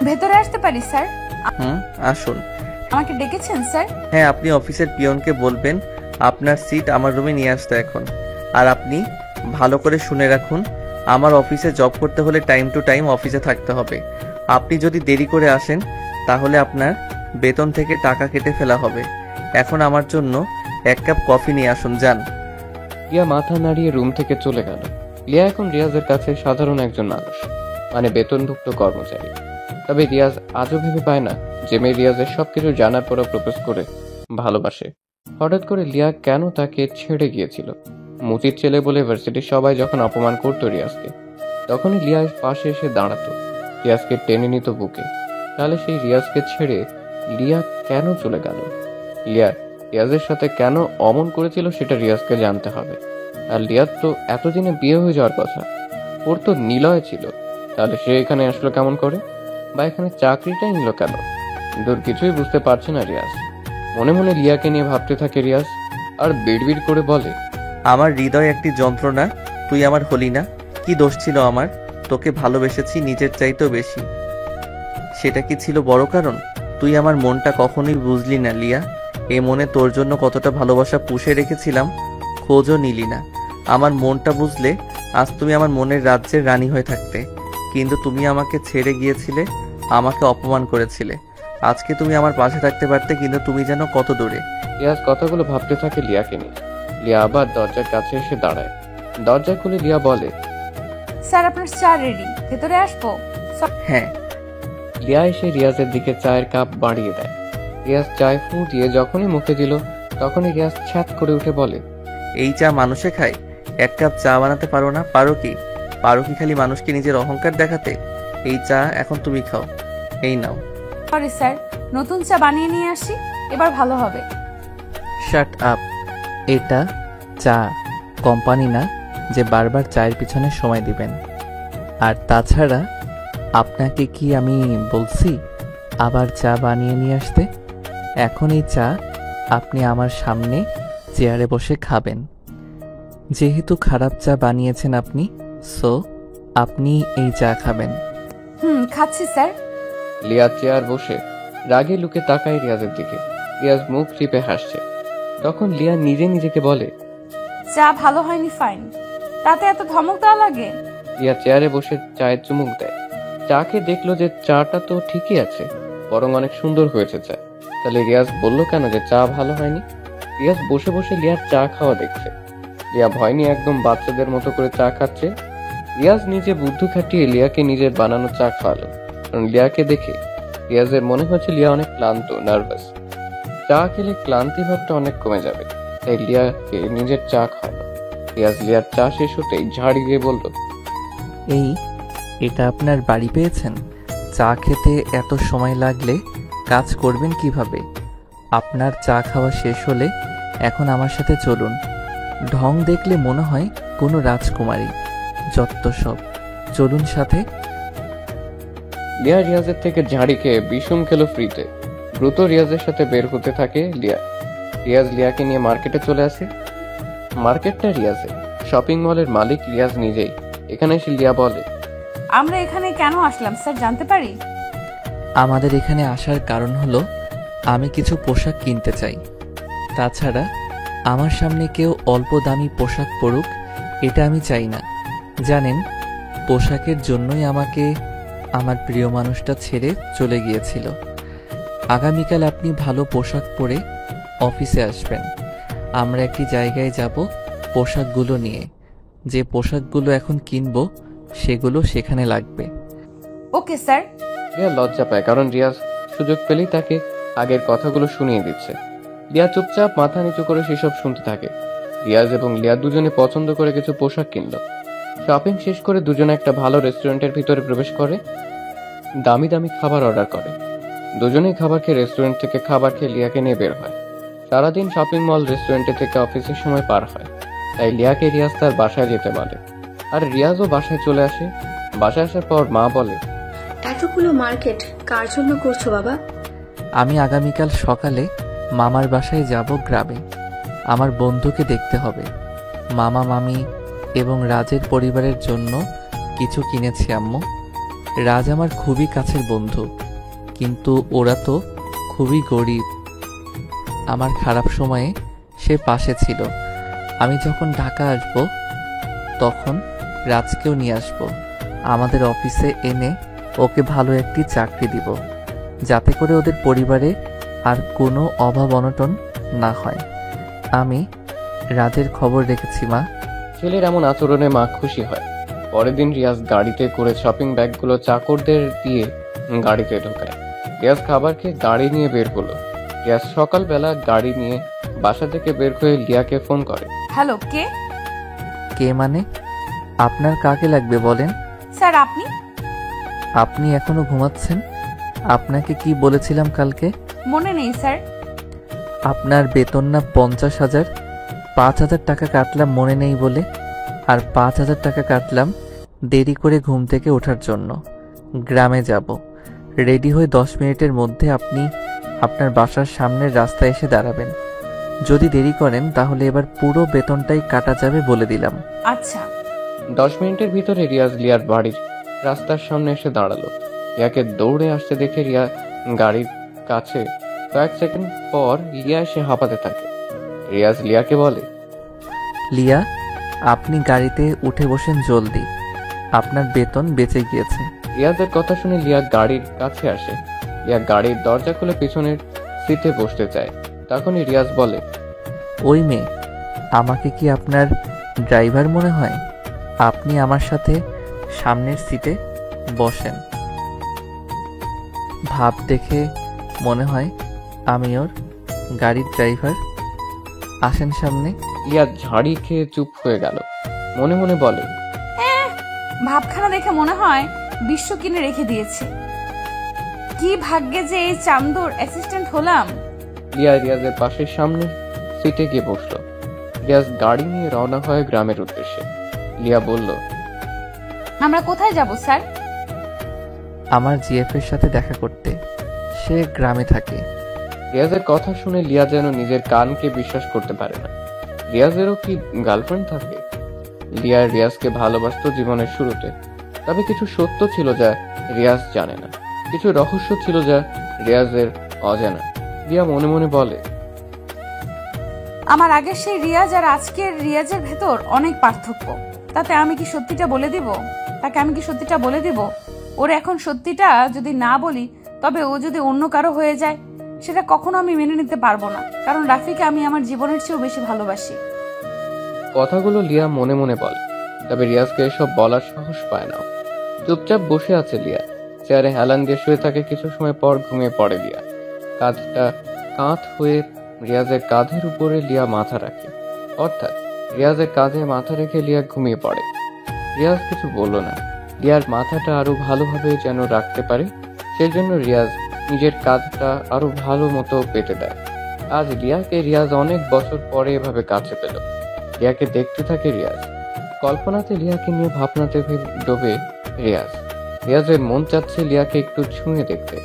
ভেতরে আসতে পারি স্যার? আসুন। আমাকে ডেকেছেন স্যার? হ্যাঁ, আপনি অফিসের পিয়নকে বলবেন আপনার সিট আমার রুমে নিয়ে আসতে এখন। আর আপনি ভালো করে শুনে রাখুন, আমার অফিসে জব করতে হলে টাইম টু টাইম অফিসে থাকতে হবে। আপনি যদি দেরি করে আসেন তাহলে আপনার বেতন থেকে টাকা কেটে ফেলা হবে। এখন আমার জন্য 1 কাপ কফি নিয়ে আসুন, যান। রিয়া মাথা নাড়িয়ে রুম থেকে চলে গেল। রিয়া এখন রিয়াজের কাছে সাধারণ একজন মানুষ, মানে বেতনভুক্ত কর্মচারী। তবে রিয়াজ আজও ভেবে পায় না যে মেয়ে রিয়াজের সবকিছু জানার পরও প্রপোজ করে ভালোবাসে। হঠাৎ করে লিয়া কেন তাকে ছেড়ে গিয়েছিল? মুচির ছেলে বলে ভার্সিটির সবাই যখন অপমান করতো রিয়াজকে, তখনই লিয়া পাশে এসে দাঁড়াতো, রিয়াজকে টেনে নিত বুকে। তাহলে সেই রিয়াজকে ছেড়ে লিয়া কেন চলে গেল? লিয়া রিয়াজের সাথে কেন অমন করেছিল সেটা রিয়াজকে জানতে হবে। আর লিয়ার তো এতদিনে বিয়ে হয়ে যাওয়ার কথা, ওর তো নিলয় ছিল, তাহলে সে এখানে আসলো কেমন করে? বা এখানে চাকরিটাই নিল কেন? দূর কিছুই বুঝতে পারছে না রিয়াজ। মনে মনে লিয়াকে নিয়ে ভাবতে থাকে রিয়াজ, আর বিড়বিড় করে বলে, আমার হৃদয় একটি যন্ত্রণা, তুই আমার হলি না। কি দোষ ছিল আমার? তোকে ভালোবেসেছি নিজের চাইতেও বেশি। সেটা কি ছিল বড় কারণ? তুই আমার মনটা কখনোই বুঝলি না লিয়া। এ মনে তোর জন্য কতটা ভালোবাসা পুষে রেখেছিলাম, খোঁজও নিলি না। আমার মনটা বুঝলে আজ তুমি আমার মনের রাজ্যের রানী হয়ে থাকতে। কিন্তু তুমি আমাকে ছেড়ে গিয়েছিলে, আমাকে অপমান করেছিলে। আজকে তুমি আমার পাশে থাকতে পারতে, কিন্তু তুমি যেন কত দূরে। রিয়াজ কথাগুলো ভাবতে থাকে লিয়াকে নিয়ে। লিয়া আবার দরজার কাছে এসে দাঁড়ায়। দরজা খুলে লিয়া বলে, স্যার আপনার চা রেডি, ভেতরে আসবো? হ্যাঁ। লিয়া এসে রিয়াজের দিকে চায়ের কাপ বাড়িয়ে দেয়। রিয়াজ চায় ফু দিয়ে যখনই মুখে দিল, তখনই রিয়াজ ছ্যাত করে উঠে বলে, এই চা মানুষে খায়? 1 কাপ চা বানাতে পারো না? পারো কি খালি মানুষকে নিজের অহংকার দেখাতে? এই চা এখন তুমি খাও, এই নাও। সরি স্যার, নতুন চা বানিয়ে নিয়ে আসি, এবার ভালো হবে। Shut up. এটা চা, কোম্পানি না যে বারবার চায়ের পিছনে সময় দিবেন। আর তাছাড়া আপনাকে কি আমি বলছি আবার চা বানিয়ে নিয়ে আসতে? এখন এই চা আপনি আমার সামনে চেয়ারে বসে খাবেন। যেহেতু খারাপ চা বানিয়েছেন আপনি, সো আপনি এই চা খাবেন। খাচ্ছি স্যার। লিয়া চেয়ার বসে রাগে লুকে তাকায় রিয়াজের দিকে। রিয়াজ মুখ টিপে হাসছে। তখন লিয়া নিজেকে বলে, চা ভালো হয়নি ফাইন, তাতে এত ধমক দেওয়া লাগে? রিয়া চেয়ারে বসে চায়ের চুমুক দেয়। চা খেয়ে দেখলো যে চাটা তো ঠিকই আছে, বরং অনেক সুন্দর হয়েছে চা। তাহলে রিয়াজ বললো কেন যে চা ভালো হয়নি? রিয়াজ বসে বসে লিয়ার চা খাওয়া দেখছে। লিয়া ভয় নিয়ে একদম বাচ্চাদের মতো করে চা খাচ্ছে। রিয়াজ নিজে বুদ্ধি খাটিয়ে লিয়াকে নিজের বানানো চা খাওয়ালো। কারণ লিয়াকে দেখে রিয়াজের মনে হচ্ছে লিয়া অনেক ক্লান্ত, নার্ভাস। চা খেলে ক্লান্তি ভাবটা অনেক কমে যাবে, তাই লিয়াকে নিজের চা খাওয়ালো। রিয়াজ লিয়ার চা শেষ হতেই ঝাড়ি দিয়ে বলল, এটা আপনার বাড়ি পেয়েছেন? চা খেতে এত সময় লাগলে কাজ করবেন কিভাবে? আপনার চা খাওয়া শেষ হলে এখন আমার সাথে চলুন। ঢং দেখলে মনে হয় কোনো রাজকুমারী, যত সব। চলুন সাথে। লিয়া রিয়াজের থেকে ঝাড়ি খেয়ে বিষম খেলো ফ্রিতে। দ্রুত রিয়াজের সাথে বের হতে থাকে লিয়া। রিয়াজ লিয়াকে নিয়ে মার্কেটে চলে আসে। মার্কেটটা রিয়াজের, শপিং মলের মালিক রিয়াজ নিজেই। এখানে এসে লিয়া বলে, আমরা এখানে কেন আসলাম স্যার, জানতে পারি? আমাদের এখানে আসার কারণ হলো আমি কিছু পোশাক কিনতে চাই। তাছাড়া আমার সামনে কেউ অল্প দামি পোশাক পরুক, এটা আমি চাই না। জানেন, পোশাকের জন্যই আমাকে আমার প্রিয় মানুষটা ছেড়ে চলে গিয়েছিল। আগামীকাল আপনি ভালো পোশাক পরে অফিসে আসবেন। আমরা একটি জায়গায় যাব পোশাকগুলো নিয়ে। যে পোশাকগুলো এখন কিনবো সেগুলো সেখানে লাগবে। Okay sir. লিয়া লজ্জা পায়, কারণ রিয়াজ সুযোগ পেলেই তাকে আগের কথাগুলো শুনিয়ে দিচ্ছে। লিয়া চুপচাপ মাথা নিচু করে সেসব শুনতে থাকে। রিয়াজ এবং লিয়া দুজনে পছন্দ করে কিছু পোশাক কিনল। শপিং শেষ করে দুজনে একটা ভালো রেস্টুরেন্টের ভিতরে প্রবেশ করে। দামি দামি খাবার অর্ডার করে। দুজনেই খাবার খেয়ে রেস্টুরেন্ট থেকে খাবার খেয়ে লিয়াকে নিয়ে বের হয়। সারাদিন শপিং মল রেস্টুরেন্টে থেকে অফিসের সময় পার হয়, তাই লিয়াকে রিয়াজ তার বাসায় যেতে বলে। আর রিয়াজও বাসায় চলে আসে। বাসায় আসার পর মা বলে, এতগুলো মার্কেট কার জন্য করছো বাবা? আমি আগামীকাল সকালে মামার বাসায় যাব গ্রামে। আমার বন্ধুকে দেখতে হবে। মামা মামি এবং রাজের পরিবারের জন্য কিছু কিনেছি আম্মু। রাজ আমার খুবই কাছের বন্ধু, কিন্তু ওরা তো খুবই গরিব। আমার খারাপ সময়ে সে পাশে ছিল। আমি যখন ঢাকা আসব তখন রাজকেও নিয়ে আসব। আমাদের অফিসে এনে ওকে ভালো একটি চাকরি দিব, যাতে করে ওদের পরিবারে আর কোনো অভাব অনটন না হয়। আমি রাজের খবর রেখেছি মা। ছেলের এমন আচরণে মা খুশি হয়। পরের দিন রিয়াজ গাড়িতে করে শপিং ব্যাগগুলো চাকরদের দিয়ে গাড়িতে ঢোকায়। রিয়াজ খাবার খেয়ে গাড়ি নিয়ে বের হলো। রিয়াজ সকালবেলা গাড়ি নিয়ে বাসা থেকে বের হয়ে লিয়াকে ফোন করে। হ্যালো, কে? কে মানে? আপনার কাকে লাগবে বলেন? স্যার আপনি? আপনি এখনো ঘুমাচ্ছেন? আপনাকে কি বলেছিলাম কালকে? মনে নেই স্যার। আপনার বেতন না 50,000? 5,000 টাকা কাটলাম মনে নেই বলে, আর 5,000 টাকা কাটলাম দেরি করে ঘুম থেকে ওঠার জন্য। গ্রামে যাব। রেডি হয়ে 10 মিনিটের মধ্যে আপনি আপনার বাসার সামনের রাস্তায় এসে দাঁড়াবেন। যদি দেরি করেন তাহলে এবার পুরো বেতনটাই কাটা যাবে বলে দিলাম। আচ্ছা। 10 মিনিটের ভিতরে রিয়াজ লিয়ার বাড়ির রাস্তার সামনে এসে দাঁড়ালো। লিয়াকে দৌড়ে আসতে দেখে রিয়া গাড়ির কাছে। কয়েক সেকেন্ড পর লিয়া এসে হাঁপাতে থাকে। রিয়াজ লিয়াকে বলে, লিয়া, আপনি গাড়িতে উঠে বসেন জলদি, আপনার বেতন বেঁচে গিয়েছে। রিয়াজের কথা শুনে লিয়া গাড়ির কাছে আসে। লিয়া গাড়ির দরজা খুলে পিছনের সিটে বসতে চায়। তখনই রিয়াজ বলে, ওই মেয়ে, আমাকে কি আপনার ড্রাইভার মনে হয়? আপনি আমার সাথে সামনের সিটে বসেন। ভাব দেখে মনে হয় আমি ওর গাড়ির ড্রাইভার। আসেন সামনে। লিয়া ঝাড়ি খেয়ে চুপ হয়ে গেল। মনে মনে বলে, ভাবখানা দেখে মনে হয় বিশ্ব কিনে রেখে দিয়েছে। কি ভাগ্যে যে এই চান্দুর অ্যাসিস্ট্যান্ট হলাম। লিয়া রিয়াজের পাশের সামনে সিটে গিয়ে বসলো। রিয়াজ গাড়ি নিয়ে রওনা হয় গ্রামের উদ্দেশ্যে। লিয়া বলল, আমরা কোথায় যাব স্যার? আমার জিএফ এর সাথে দেখা করতে, সে গ্রামে থাকে। রিয়াজের কথা শুনে লিয়া যেন নিজের কানকে বিশ্বাস করতে পারে না। রিয়াজেরও কি গার্লফ্রেন্ড থাকে? লিয়া রিয়াজকে ভালোবাসতো জীবনের শুরুতে, তবে কিছু সত্য ছিল যা রিয়াজ জানে না, কিছু রহস্য ছিল যা রিয়াজের অজানা। লিয়া মনে মনে বলে, আমার আগের সেই রিয়াজ আর আজকের রিয়াজের ভেতর অনেক পার্থক্য। তাতে আমি কি সত্যিটা বলে দিব? তাকে আমি কি সত্যিটা বলে দিব? ওর এখন সত্যিটা যদি না বলি, তবে ও যদি অন্য কারো হয়ে যায়, সেটা কখনো আমি মেনে নিতে পারবো না, কারণ রাফিকে আমি আমার জীবনের চেয়েও বেশি ভালোবাসি। কথাগুলো লিয়া মনে মনে বলে, তবে রিয়াজকে এসব বলার সাহস পায় না। চুপচাপ বসে আছে লিয়া, চেয়ারে হেলান দিয়ে শুয়ে থাকে। কিছু সময় পর ঘুমিয়ে পড়ে লিয়া। কাঁধটা কাঁধ হয়ে রিয়াজের কাঁধের উপরে লিয়া মাথা রাখে, অর্থাৎ রিয়াজের কাঁধে মাথা রেখে লিয়া ঘুমিয়ে পড়ে। রিয়াজ কিছু বলল না। লিয়ার মাথাটা আরো ভালোভাবে যেন রাখতে পারে, সেজন্য রিয়াজ নিজের কাঁধটা আরো ভালো মতো পেতে দেয়। আজ লিয়াকে রিয়াজ অনেক বছর পরে এভাবে কাছে পেল। লিয়াকে দেখতে থাকে রিয়াজ। কল্পনাতে লিয়াকে নিয়ে ভাবনাতে ডোবে রিয়াজ। রিয়াজের মন চাচ্ছে লিয়াকে একটু ছুঁয়ে দেখতে,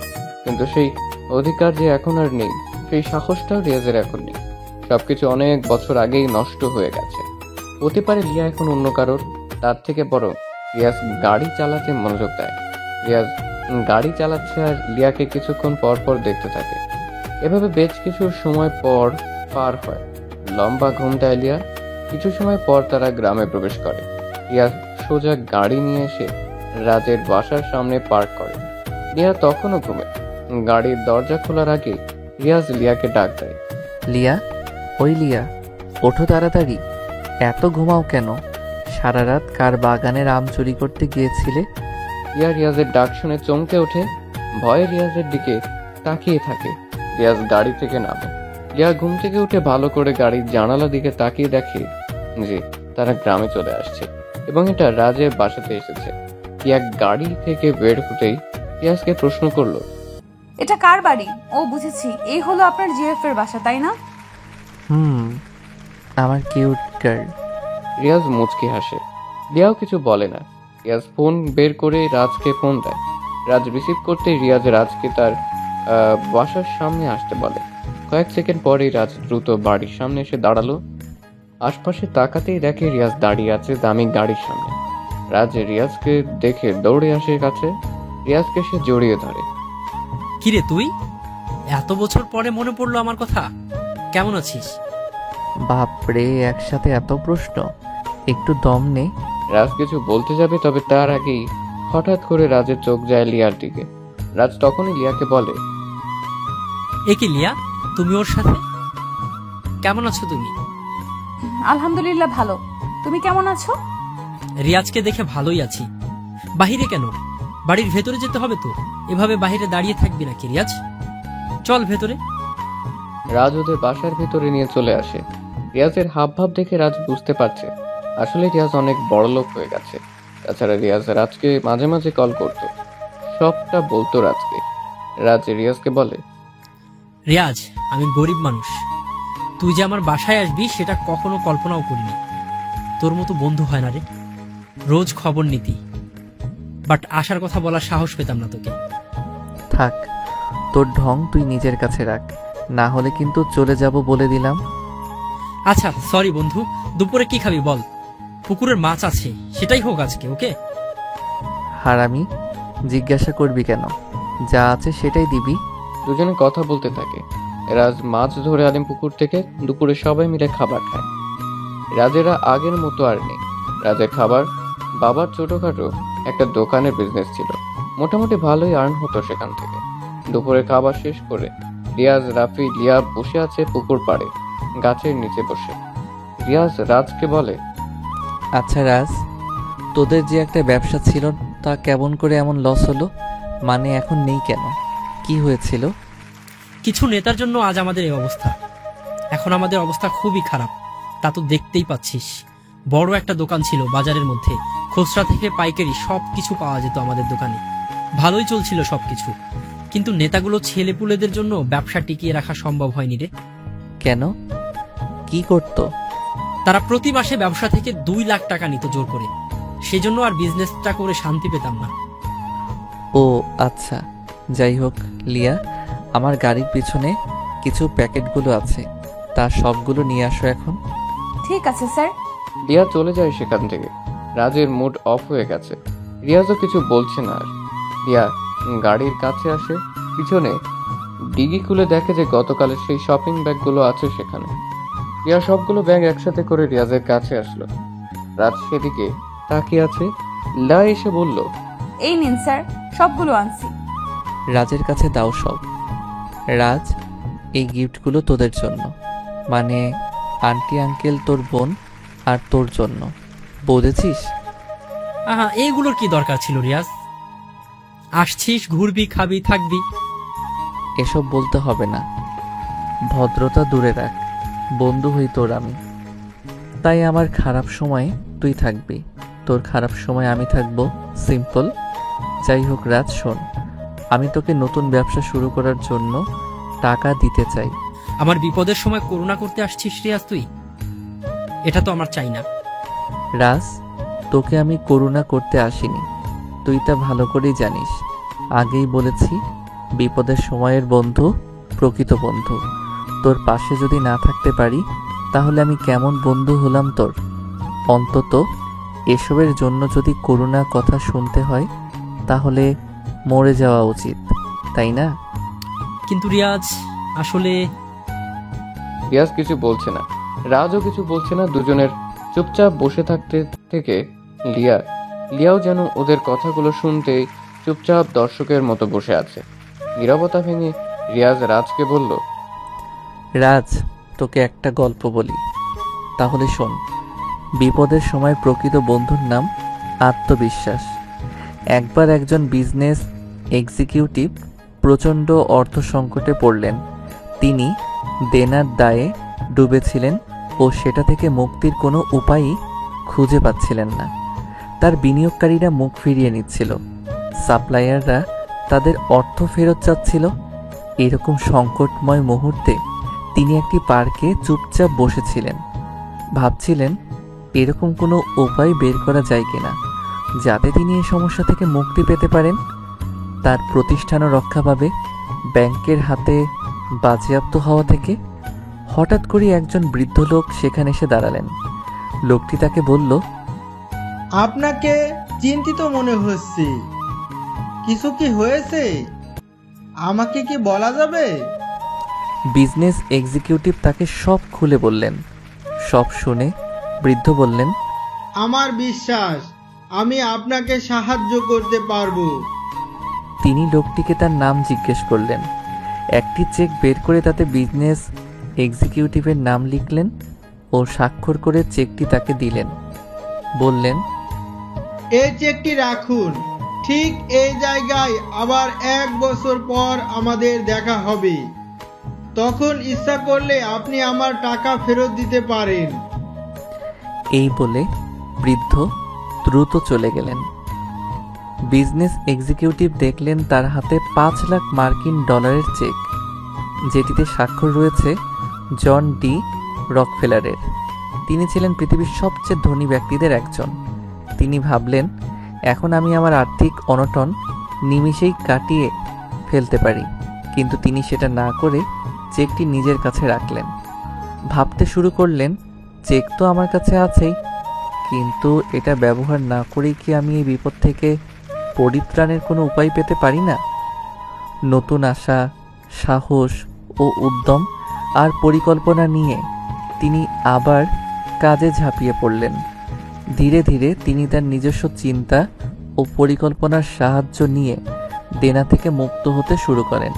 কিন্তু সেই অধিকার যে এখন আর নেই, সেই সাহসটাও রিয়াজের এখন নেই। সবকিছু অনেক বছর আগেই নষ্ট হয়ে গেছে। হতে পারে লিয়া এখন অন্য কারোর, তার থেকে বড় রিয়াজ গাড়ি চালাতে মনোযোগ দেয়। রিয়াজ গাড়ি চালাচ্ছে আর লিয়াকে কিছুক্ষণ পর পর দেখতে থাকে। এভাবে বেশ কিছু সময় পর পার হয়। লম্বা ঘুম দেয় লিয়া। কিছু সময় পর তারা গ্রামে প্রবেশ করে। রিয়াজ সোজা গাড়ি নিয়ে এসে রাজের বাসার সামনে পার্ক করে। লিয়া তখনও ঘুমে। গাড়ির দরজা খোলার আগে রিয়াজ লিয়াকে ডাক দেয়, লিয়া, ওই লিয়া, ওঠো তাড়াতাড়ি। এত ঘুমাও কেন? সারা রাত কার বাগানের আম চুরি করতে গিয়েছিলে? লিয়া রিয়াজের ডাক শুনে চমকে ওঠে, ভয়ে রিয়াজের দিকে তাকিয়ে থাকে। রিয়াজ গাড়ি থেকে নামে। লিয়া ঘুম থেকে উঠে ভালো করে গাড়ির জানালা দিকে তাকিয়ে দেখে যে তারা গ্রামে চলে আসছে এবং এটা রাজের বাসাতে এসেছে। লিয়া গাড়ি থেকে বের হতেই রিয়াজকে প্রশ্ন করলো, এটা কার বাড়ি? ও বুঝেছি, এই হলো আপনার জিএফ এর বাসা, তাই না? আমার কিউট গার্ল। রিয়াজ মুচকি হাসে। লিয়াও কিছু বলে না। রিয়াজ ফোন বের করে রাজকে ফোন দেয়। রাজ রিসিভ করতে রিয়াজ রাজকে তার বাসার সামনে আসতে বলে। কয়েক সেকেন্ড পরেই রাজ দ্রুত বাড়ির সামনে এসে দাঁড়ালো। আশপাশে তাকাতেই দেখে রিয়াজ দাঁড়িয়ে আছে দামি গাড়ির সামনে। রাজ রিয়াজকে দেখে দৌড়ে আসে কাছে। রিয়াজকে সে জড়িয়ে ধরে। কিরে তুই? এত বছর পরে মনে পড়লো আমার কথা। কেমন আছিস? বাপরে, একসাথে এত প্রশ্ন, একটু দম নে। রাজ কিছু বলতে যাবে, তবে তার আগেই হঠাৎ করে রাজের চোখ যায় লিয়ার দিকে। রাজ তখনই লিয়াকে বলে, এ কি লিয়া, তুমি ওর সাথে? কেমন আছো তুমি? আলহামদুলিল্লাহ ভালো। তুমি কেমন আছো? রিয়াজকে দেখে ভালোই আছি। বাহিরে কেন? বাড়ির ভেতরে যেতে হবে তো। এভাবে বাহিরে দাঁড়িয়ে থাকবি নাকি রিয়াজ? চল ভেতরে। রাজ ওদের বাসার ভেতরে নিয়ে চলে আসে। রিয়াজের হাবভাব দেখে রাজ বুঝতে পারছে আসলে রিয়াজ অনেক বড় লোক হয়ে গেছে। তাছাড়া রিয়াজ রাজকে মাঝে মাঝে কল করত, সবটা বলতো রাজকে। রাজ রিয়াজকে বলে, রিয়াজ, আমি গরিব মানুষ। তুই যে আমার বাসায় আসবি সেটা কখনো কল্পনাও করিনি। তোর মতো বন্ধু হয় না রে, রোজ খবর নিতি, বাট আসার কথা বলার সাহস পেতাম না তোকে। থাক, তোর ঢং তুই নিজের কাছে রাখ, না হলে কিন্তু চলে যাব বলে দিলাম। আচ্ছা সরি বন্ধু, দুপুরে কি খাবি বল? পুকুরের মাছ আছে, সেটাই হোক আজকে, ওকে? হারামি, জিজ্ঞাসা করবি কেন? যা আছে সেটাই দিবি। দুজনে কথা বলতে থাকে। রাজ মাছ ধরে আনেন পুকুর থেকে। দুপুরে সবাই মিলে খাবার খায়। রাজেরা আগের মতো আর নেই। রাজের খাবার, বাবার ছোটখাটো একটা দোকানের বিজনেস ছিল, মোটামুটি ভালোই আর্ন হতো সেখান থেকে। দুপুরে খাবার শেষ করে রিয়াজ, রাফি, লিয়া বসে আছে পুকুর পাড়ে গাছের নিচে বসে। রিয়াজ রাজকে বলে, আচ্ছা রাজ, তোদের যে একটা ব্যবসা ছিল তা কেমন করে এমন লস হলো? মানে এখন নেই কেন? কি হয়েছিল? কিছু নেতার জন্য আজ আমাদের এই অবস্থা। এখন আমাদের অবস্থা খুবই খারাপ। তা তো দেখতেই পাচ্ছিস। বড় একটা দোকান ছিল বাজারের মধ্যে, খুচরা থেকে পাইকারি সব কিছু পাওয়া যেত আমাদের দোকানে। ভালোই চলছিল সবকিছু, কিন্তু নেতাগুলো ছেলেপুলেদের জন্য ব্যবসা টিকিয়ে রাখা সম্ভব হয়নি রে। কেন? কি করতো? তারা প্রতি মাসে ব্যবসা থেকে 2 লাখ টাকা নিত জোর করে, সেজন্য আর বিজনেসটা করে শান্তি পেতাম না। ও আচ্ছা, যাই হোক লিয়া, আমার গাড়ির পিছনে কিছু প্যাকেটগুলো আছে, তার সবগুলো নিয়ে আসো এখন। ঠিক আছে স্যার। রিয়া চলে যায় সেখান থেকে। রাজের মুড অফ হয়ে গেছে। রিয়াজও কিছু বলছে না আর। রিয়া গাড়ির কাছে আসে, পিছনে ডিগি খুলে দেখে যে গতকালের সেই শপিং ব্যাগগুলো আছে সেখানে। রিয়া সবগুলো ব্যাগ একসাথে করে রিয়াজের কাছে আসলো। রাজ সেদিকে তাকিয়ে আছে। লা এসে বলল, এই নিন স্যার, সবগুলো আনছি। রাজের কাছে দাও সব। রাজ, এই গিফটগুলো তোদের জন্য, মানে আন্টি আঙ্কেল, তোর বোন আর তোর জন্য, বুঝেছিস? আহা, এইগুলোর কি দরকার ছিল রিয়াজ? আসছিস, ঘুরবি, খাবি, থাকবি। এসব বলতে হবে না, ভদ্রতা দূরে রাখ। বন্ধু হই তোর আমি, তাই আমার খারাপ সময় তুই থাকবি, তোর খারাপ সময় আমি থাকবো, সিম্পল। যাই হোক রাজ, শোন, আমি তোকে নতুন ব্যবসা শুরু করার জন্য টাকা দিতে চাই। আমার বিপদের সময় করুণা করতে আসছিস রিয়াজ তুই? এটা তো আমার চাই না। রাজ, তোকে আমি করুণা করতে আসিনি, তুই তা ভালো করেই জানিস। আগেই বলেছি, বিপদের সময়ের বন্ধু প্রকৃত বন্ধু। তোর পাশে যদি না থাকতে পারি, তাহলে আমি কেমন বন্ধু হলাম তোর? অন্তত এসবের জন্য যদি করুণা কথা শুনতে হয়, তাহলে মরে যাওয়া উচিত, তাই না? কিন্তু রিয়াজ, আসলে... রিয়াজ কিছু বলছে না, রাজও কিছু বলছে না। দুজনের চুপচাপ বসে থাকতে থেকে লিয়াও যেন ওদের কথাগুলো শুনতে চুপচাপ দর্শকের মতো বসে আছে। নীরবতা ভেঙে রিয়াজ রাজকে বলল, রাজ, তোকে একটা গল্প বলি, তাহলে শোন। বিপদের সময় প্রকৃত বন্ধুর নাম আত্মবিশ্বাস। একবার একজন বিজনেস এক্সিকিউটিভ প্রচণ্ড অর্থ সংকটে পড়লেন। তিনি দেনার দায়ে ডুবেছিলেন ও সেটা থেকে মুক্তির কোনো উপায়ই খুঁজে পাচ্ছিলেন না। তার বিনিয়োগকারীরা মুখ ফিরিয়ে নিচ্ছিল, সাপ্লায়াররা তাদের অর্থ ফেরত চাচ্ছিল। এরকম সংকটময় মুহূর্তে তিনি একটি পার্কে চুপচাপ বসেছিলেন, ভাবছিলেন এরকম কোনো উপায় বের করা যায় কিনা যাতে তিনি এই সমস্যা থেকে মুক্তি পেতে পারেন, তার প্রতিষ্ঠানও রক্ষা পাবে ব্যাংকের হাতে বাজেয়াপ্ত হওয়া থেকে। হঠাৎ করে একজন বৃদ্ধ লোক সেখানে এসে দাঁড়ালেন। লোকটি তাকে বলল, আপনাকে চিন্তিত মনে হচ্ছে, কিছু কি হয়েছে? আমাকে কি বলা যাবে? বিজনেস এক্সিকিউটিভ তাকে সব খুলে বললেন। সব শুনে বৃদ্ধ বললেন, আমার বিশ্বাস আমি আপনাকে সাহায্য করতে পারবো। তিনি লোকটিকে তার নাম জিজ্ঞেস করলেন। একটি চেক বের করে তাতে বিজনেস এক্সিকিউটিভের নাম লিখলেন ও স্বাক্ষর করে চেকটি তাকে দিলেন। বললেন, এই চেকটি রাখুন, ঠিক এই জায়গায় আবার 1 বছর পর আমাদের দেখা হবে। তখন ইচ্ছা করলে আপনি আমার টাকা ফেরত দিতে পারেন। এই বলে বৃদ্ধ দ্রুত চলে গেলেন। বিজনেস এক্সিকিউটিভ দেখলেন তার হাতে 5 লাখ মার্কিন ডলারের চেক, যেটিতে স্বাক্ষর রয়েছে জন ডি রকফেলারের। তিনি ছিলেন পৃথিবীর সবচেয়ে ধনী ব্যক্তিদের একজন। তিনি ভাবলেন, এখন আমি আমার আর্থিক অনটন নিমিষেই কাটিয়ে ফেলতে পারি। কিন্তু তিনি সেটা না করে চেকটি নিজের কাছে রাখলেন। ভাবতে শুরু করলেন, চেক তো আমার কাছে আছেই, কিন্তু এটা ব্যবহার না করেই কি আমি এই বিপদ থেকে পরিত্রাণের কোনো উপায় পেতে পারি না? নতুন আশা, সাহস ও উদ্যম আর পরিকল্পনা নিয়ে তিনি আবার কাজে ঝাঁপিয়ে পড়লেন। ধীরে ধীরে তিনি তার নিজস্ব চিন্তা ও পরিকল্পনার সাহায্য নিয়ে দেনা থেকে মুক্ত হতে শুরু করেন।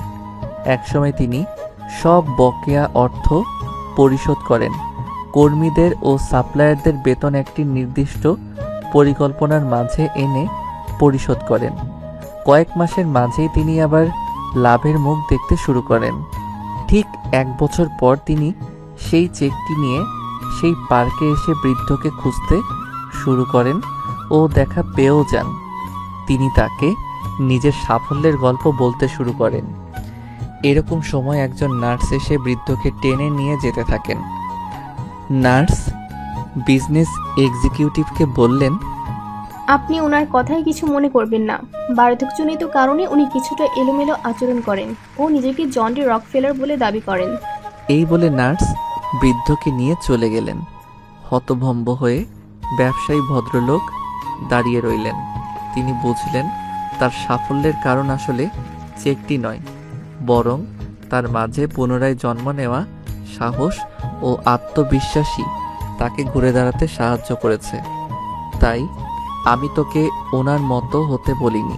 একসময় তিনি সব বকেয়া অর্থ পরিশোধ করেন। কর্মীদের ও সাপ্লায়ারদের বেতন একটি নির্দিষ্ট পরিকল্পনার মাঝে এনে পরিশোধ করেন। কয়েক মাসের মাঝেই তিনি আবার লাভের মুখ দেখতে শুরু করেন। ঠিক 1 বছর পর তিনি সেই চেকটি নিয়ে সেই পার্কে এসে বৃদ্ধকে খুঁজতে শুরু করেন ও দেখা পেয়েও যান। তিনি তাকে নিজের সাফল্যের গল্প বলতে শুরু করেন। এরকম সময় একজন নার্স এসে বৃদ্ধকে টেনে নিয়ে যেতে থাকেন। নার্স বিজনেস এক্সিকিউটিভকে বললেন, আপনি ওনার কথায় কিছু মনে করবেন না। বার্ধক্যজনিত কারণে উনি কিছুটা এলোমেলো আচরণ করেন ও নিজেকে জন ডি রকফেলার বলে দাবি করেন। এই বলে নার্স বৃদ্ধকে নিয়ে চলে গেলেন। হতভম্ব হয়ে ব্যবসায়ী ভদ্রলোক দাঁড়িয়ে রইলেন। তিনি বুঝলেন তার সাফল্যের কারণ আসলে চেকটি নয়, বরং তার মাঝে পুনরায় জন্ম নেওয়া সাহস ও আত্মবিশ্বাসী তাকে ঘুরে দাঁড়াতে সাহায্য করেছে। তাই আমি তোকে ওনার মতো হতে বলিনি।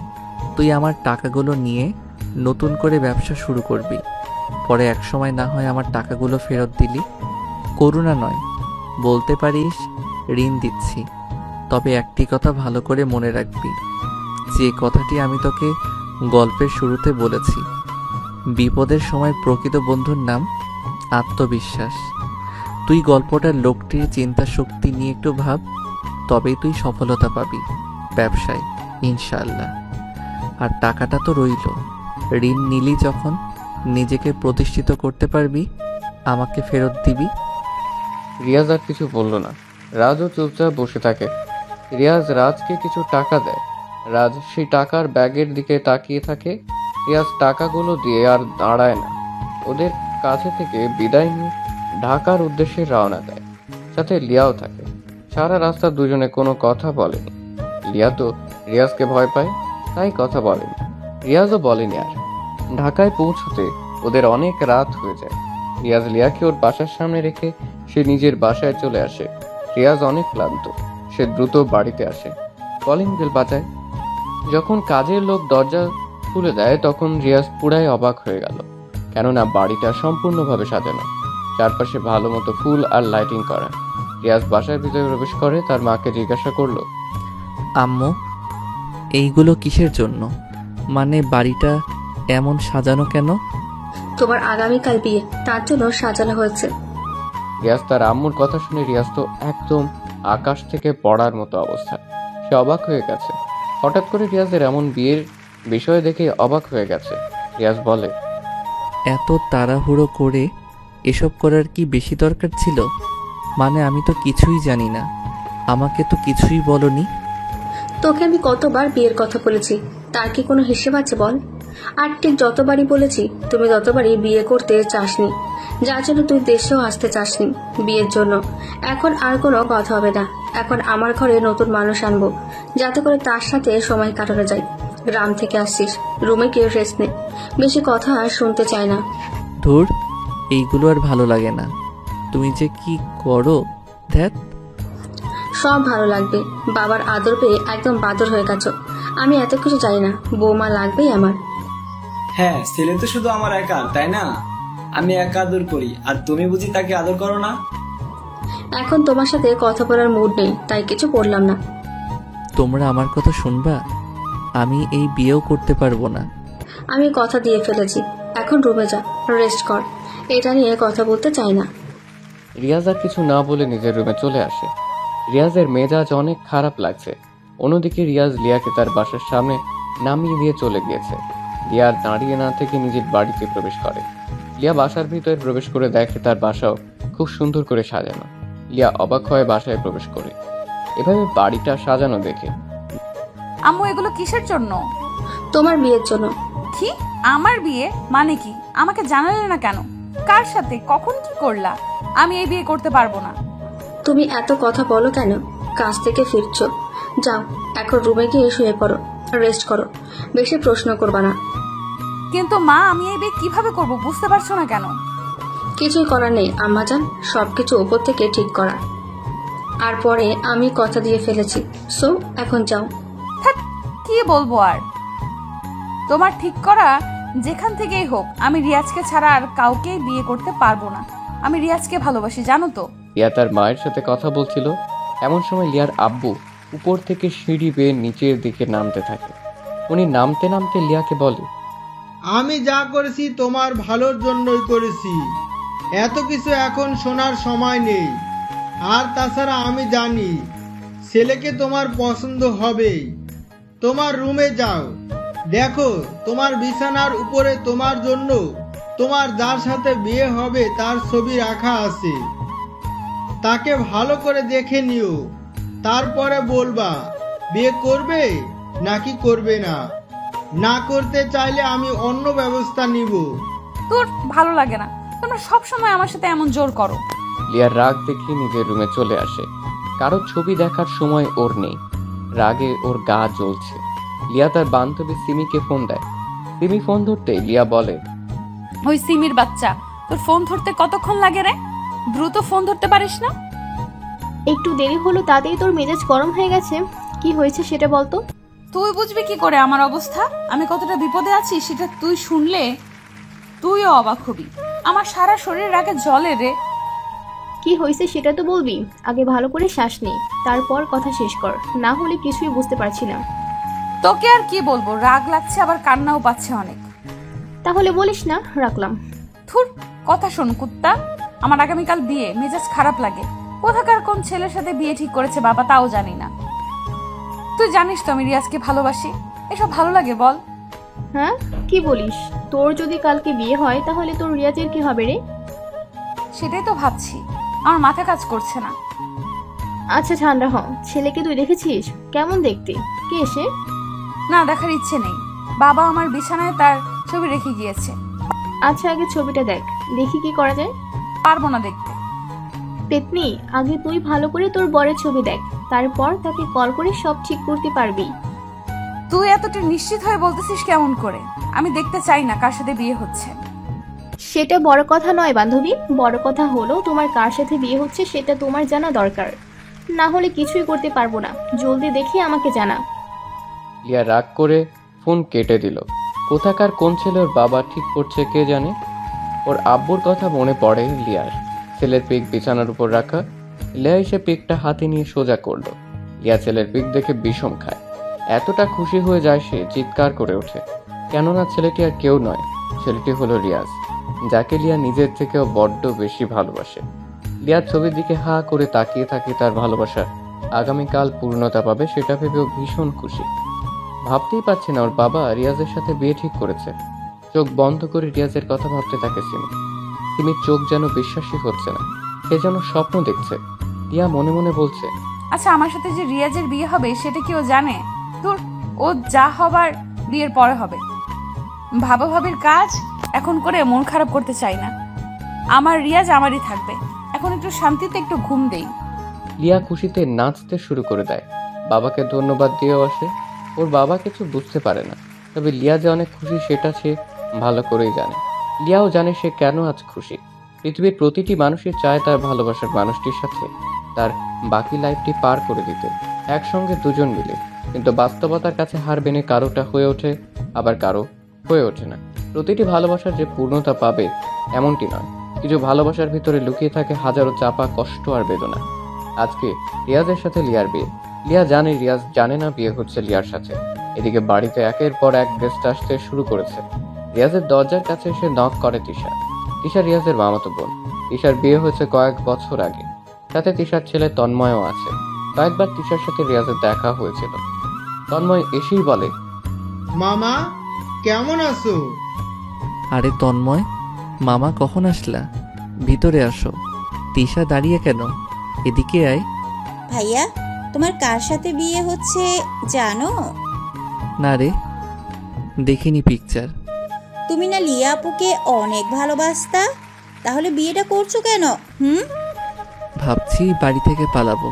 তুই আমার টাকাগুলো নিয়ে নতুন করে ব্যবসা শুরু করবি, পরে একসময় না হয় আমার টাকাগুলো ফেরত দিলি। করুণা নয়, বলতে পারিস ঋণ দিচ্ছি। তবে একটি কথা ভালো করে মনে রাখবি, যে কথাটি আমি তোকে গল্পের শুরুতে বলেছি, বিপদের সময় প্রকৃত বন্ধুর নাম আত্মবিশ্বাস। তুই গল্পটার লোকটির চিন্তা শক্তি নিয়ে একটু ভাব, তবেই তুই সফলতা পাবি ব্যবসায় ইনশাআল্লাহ। আর টাকাটা তো রইল, ঋণ নিলি যখন নিজেকে প্রতিষ্ঠিত করতে পারবি, আমাকে ফেরত দিবি। রিয়াজ আর কিছু বলল না। রাজও চুপচাপ বসে থাকে। রিয়াজ রাজকে কিছু টাকা দেয়। রাজ সেই টাকার ব্যাগের দিকে তাকিয়ে থাকে। রিয়াজ টাকাগুলো দিয়ে আর দাঁড়ায় না, ওদের কাছে থেকে বিদায় নিয়ে ঢাকার উদ্দেশ্যে রওনা দেয়। সাথে লিয়াও থাকে। সারা রাস্তা দুজনে কোনো কথা বলেনি। লিয়া তো রিয়াজকে ভয় পায়, তাই কথা বলেনি। রিয়াজও বলেনি। আর ঢাকায় পৌঁছতে ওদের অনেক রাত হয়ে যায়। রিয়াজ লিয়াকে ওর বাসার সামনে রেখে সে নিজের বাসায় চলে আসে। রিয়াজ অনেক ক্লান্ত, সে দ্রুত বাড়িতে আসে। কলিং বেল বাজায়। যখন কাজের লোক দরজা খুলে দেয় তখন রিয়াজ পুরাই অবাক হয়ে গেল, কেননা বাড়িটা সম্পূর্ণভাবে সাজানো, চারপাশে ভালো মতো ফুল আর লাইটিং করা। রিয়াজ বাসার ভিতরে প্রবেশ করে তার মাকে জিজ্ঞাসা করলো, আম্মু, এইগুলো কিসের জন্য? মানে বাড়িটা এমন সাজানো কেন? তোমার আগামীকাল বিয়ে, তার জন্য সাজানো হয়েছে। রিয়াজ তার আম্মুর কথা শুনে রিয়াজ তো একদম আকাশ থেকে পড়ার মতো অবস্থা। সে অবাক হয়ে গেছে। হঠাৎ করে রিয়াজের এমন বিয়ের বিষয় দেখে অবাক হয়ে গেছে। রিয়াজ বলে, এত তাড়াহুড়ো করে এসব করার কি বেশি দরকার ছিল? মানে আমি তো কিছুই জানি না, আমাকে তো কিছুই বলনি। তোকে আমি কতবার বিয়ের কথা বলেছি, তার কি কোনো হিসেব আছে বল? আর ঠিক যতবারই বলেছি তুমি ততবারই বিয়ে করতে চাসনি, যার জন্য তুই দেশেও আসতে চাসনি বিয়ের জন্য। এখন আর কোনো কথা হবে না। এখন আমার ঘরে নতুন মানুষ আনবো, যাতে করে তার সাথে সময় কাটানো যায়। গ্রাম থেকে আসছিস, রুমে কেউ রেস্ট নে, বেশি কথা শুনতে চায় না। ধুর, এইগুলো আর ভালো লাগে না। তুমি যে কি করো ধ্যাত। সব ভালো লাগবে, বাবার আদর পেয়ে একদম বাদর হয়ে গেছো। আমি এত কিছু চাই না, বৌমা লাগবেই আমার। হ্যাঁ, ছেলে তো শুধু আমার একা, তাই না? আমি একা আদর করি, আর তুমি বুঝি তাকে আদর করো না? এখন তোমার সাথে কথা বলার মুড নেই, তাই কিছু বললাম না। তোমরা আমার কথা শুনবা? আমি এই বিয়েও করতে পারবো না। আমি কথা দিয়ে ফেলেছি, এখন রুমে যা, রেস্ট কর। এটা নিয়ে কথা বলতে চাই না। রিয়াজ আর কিছু না বলে নিজের রুমে চলে আসে। রিয়াজের মেজাজ অনেক খারাপ লাগছে। অন্যদিকে রিয়াজ লিয়াকে তার বাসার সামনে নামিয়ে দিয়ে চলে গিয়েছে। লিয়া আর দাঁড়িয়ে না থেকে নিজের বাড়িতে প্রবেশ করে। লিয়া বাসার ভিতরে প্রবেশ করে দেখে তার বাসাও খুব সুন্দর করে সাজানো। লিয়া অবাক হয়ে বাসায় প্রবেশ করে এভাবে বাড়িটা সাজানো দেখে। আম্মু, এগুলো কিসের জন্য? তোমার বিয়ের জন্য। কি? আমার বিয়ে মানে কি? আমাকে জানালে না কেন? কার সাথে কখন কি করলা? আমি এই বিয়ে করতে পারবো না। তুমি এত কথা বলো কেন? কাজ থেকে ফিরছো, যাও এখন রুমে গিয়ে শুয়ে পড়ো, রেস্ট করো, বেশি প্রশ্ন করবা না। কিন্তু মা, আমি এই বিয়ে কিভাবে করব বুঝতে পারছো না কেন? কিছুই করার নেই আম্মাজান, সবকিছু উপর থেকে ঠিক করা। আর পরে আমি কথা দিয়ে ফেলেছি, সো এখন যাও। কি বলবো আর? তোমার ঠিক করা যেখান থেকেই হোক, আমি রিয়াজকে ছাড়া আর কাউকেই বিয়ে করতে পারবো না। আমি রিয়াজকে ভালোবাসি, জানো তো। লিয়া তার মায়ের সাথে কথা বলছিল, এমন সময় লিয়ার আব্বু উপর থেকে সিঁড়ি বেয়ে নিচের দিকে নামতে থাকে। উনি নামতে নামতে লিয়াকে বলে, আমি যা করেছি তোমার ভালোর জন্যই করেছি, এত কিছু এখন শোনার সময় নেই। আর তাছাড়া আমি জানি ছেলেকে তোমার পছন্দ হবেই। তোমার রুমে যাও, দেখো তোমার বিছানার উপরে তোমার জন্য তোমার যার সাথে বিয়ে হবে তার ছবি রাখা আছে। তাকে ভালো করে দেখে নিও, তারপরে বলবা বিয়ে করবে নাকি করবে না। না করতে চাইলে আমি অন্য ব্যবস্থা নিব। তোর ভালো লাগে না, তোমরা সবসময় আমার সাথে এমন জোর করো। লিয়ার রাগ দেখিয়ে নিজের রুমে চলে আসে। কারো ছবি দেখার সময় ওর নেই। রাগে ওর গা জ্বলছে। লিয়া তার বান্ধবী সিমিকে ফোন দেয়। সিমি ফোন ধরতেই লিয়া বলে, ওই সিমির বাচ্চা, তোর ফোন ধরতে কতক্ষণ লাগে রে? দ্রুত ফোন ধরতে পারিস না? একটু দেরি হলো তাতেই তোর মেজাজ গরম হয়ে গেছে। কি হয়েছে সেটা বলতো। তুই বুঝবি কি করে আমার অবস্থা? আমি কতটা বিপদে আছি সেটা তুই শুনলে তুইও অবাক হবি। আমার সারা শরীর রাগে জ্বলে রে। কি হয়েছে সেটা তো বলবি। আগে ভালো করে শ্বাস নে, তারপর কথা শেষ কর, না হলে কিছুই বুঝতে পারছি না। তোকে আর কি বলবো, রাগ লাগছে আবার কান্নাও পাচ্ছে অনেক। তাহলে বলিস না, রাখলাম। থুর, কথা শোন কুত্তা। আমার আগামীকাল বিয়ে, মেজাজ খারাপ লাগে। কোথাকার কোন ছেলের সাথে বিয়ে ঠিক করেছে বাবা তাও জানি না। তুই জানিস তো আমি রিয়াজকে ভালোবাসি। এসব ভালো লাগে বল? হ্যাঁ, কি বলিস? তোর যদি কালকে বিয়ে হয় তাহলে তোর রিয়াজের কি হবে রে? সেটাই তো ভাবছি, আমার মাথা কাজ করছে না। আচ্ছা ঠান্ডা হ। ছেলেকে তুই দেখেছিস? কেমন দেখতে? কে সে? না, দেখার ইচ্ছে নেই। বাবা আমার বিছানায় তার ছবি রেখে গিয়েছে। আচ্ছা আগে ছবিটা দেখ, দেখি কি করা যায়। পারবো না দেখতে। পেতনি, আগে তুই ভালো করে তোর বরের ছবি দেখ, তারপর তাকে কল করে সব ঠিক করতে পারবি। তুই এতটা নিশ্চিত হয়ে বলতেছিস কেমন করে? আমি দেখতে চাই না কার সাথে বিয়ে হচ্ছে। সেটা বড় কথা নয় বান্ধবী, বড় কথা হলো তোমার কার সাথে বিয়ে হচ্ছে সেটা তোমার জানা দরকার। না হলে কিছুই করতে পারবো না। জলদি দেখি আমাকে জানা। লিয়া রাগ করে ফোন কেটে দিল। কোথাকার কোন ছেলে ওর বাবা ঠিক করছে কে জানে। ওর আব্বুর কথা মনে পড়ে লিয়ার। ছেলের পিক বিছানার উপর রাখা। লিয়া এসে পিকটা হাতে নিয়ে সোজা করলো। লিয়া ছেলের পিক দেখে বিষম খায়। এতটা খুশি হয়ে যায় সে চিৎকার করে ওঠে। কেননা ছেলেটি আর কেউ নয়, ছেলেটি হলো রিয়াজ, যাকে লিয়া নিজের থেকেও বড্ড বেশি ভালোবাসে। লিয়ার ছবির দিকে হা করে তাকিয়ে থাকে। তার ভালোবাসা আগামীকাল পূর্ণতা পাবে সেটা ভেবেও ভীষণ খুশি। ভাবতেই পারছে না ওর বাবা রিয়াজের সাথে বিয়ে ঠিক করেছে। চোখ বন্ধ করে রিয়াজের কথা ভাবতে থাকে সিমি। সিমির চোখ যেন বিশ্বাসই হচ্ছে না, সে যেন স্বপ্ন দেখছে। রিয়া মনে মনে বলছে, আচ্ছা আমার সাথে যে রিয়াজের বিয়ে হবে সেটা কি ও জানে? তোর ও যা হবার বিয়ের পরে হবে। ভাবা ভাবির কাজ এখন করে মন খারাপ করতে চাই না। আমার রিয়াজ আমারই থাকবে। এখন একটু শান্তিতে একটু ঘুম দেই। লিয়া খুশিতে নাচতে শুরু করে দেয়। বাবাকে ধন্যবাদ দিয়েও আসে। ওর বাবা কিছু বুঝতে পারে না, তবে লিয়া যে অনেক খুশি সেটা সে ভালো করেই জানে। লিয়াও জানে সে কেন আজ খুশি। পৃথিবীর প্রতিটি মানুষই চায় তার ভালোবাসার মানুষটির সাথে তার বাকি লাইফটি পার করে দিতে, একসঙ্গে দুজন মিলে। কিন্তু বাস্তবতার কাছে হার মেনে কারোটা হয়ে ওঠে, আবার কারো হয়ে ওঠে না। প্রতিটি ভালোবাসার যে পূর্ণতা পাবে এমনটি নয়। কিছু ভালোবাসার ভিতরে লুকিয়ে থাকে হাজারো চাপা কষ্ট আর বেদনা। আজকে রিয়াজের সাথে লিয়ার বিয়ে। লিয়া জানে রিয়াজ জানে না বিয়ে হচ্ছে লিয়ার সাথে। এদিকে বাড়িতে একের পর এক গেস্ট আসতে শুরু করেছে। রিয়াজের দরজার কাছে এসে নক করে তিশা। তিশা রিয়াজের মামাতো বোন। তিশার বিয়ে হয়েছে কয়েক বছর আগে। সাথে তিশার ছেলে তন্ময়ও আছে। কয়েকবার তিশার সাথে রিয়াজের দেখা হয়েছিল। তন্ময় এসেই বলে, মামা কেমন আছো? আরে তন্ময়, মামা কখন আসলা? ভিতরে আসো। তিশা দাঁড়িয়ে কেন? এদিকে আয়। ভাইয়া, তোমার কার সাথে বিয়ে হচ্ছে জানো? না রে, দেখিনি পিকচার। তুমি না লিয়া আপুকে অনেক ভালোবাসতা, তাহলে বিয়েটা করছো কেন? ভাবছি বাড়ি থেকে পালাবো,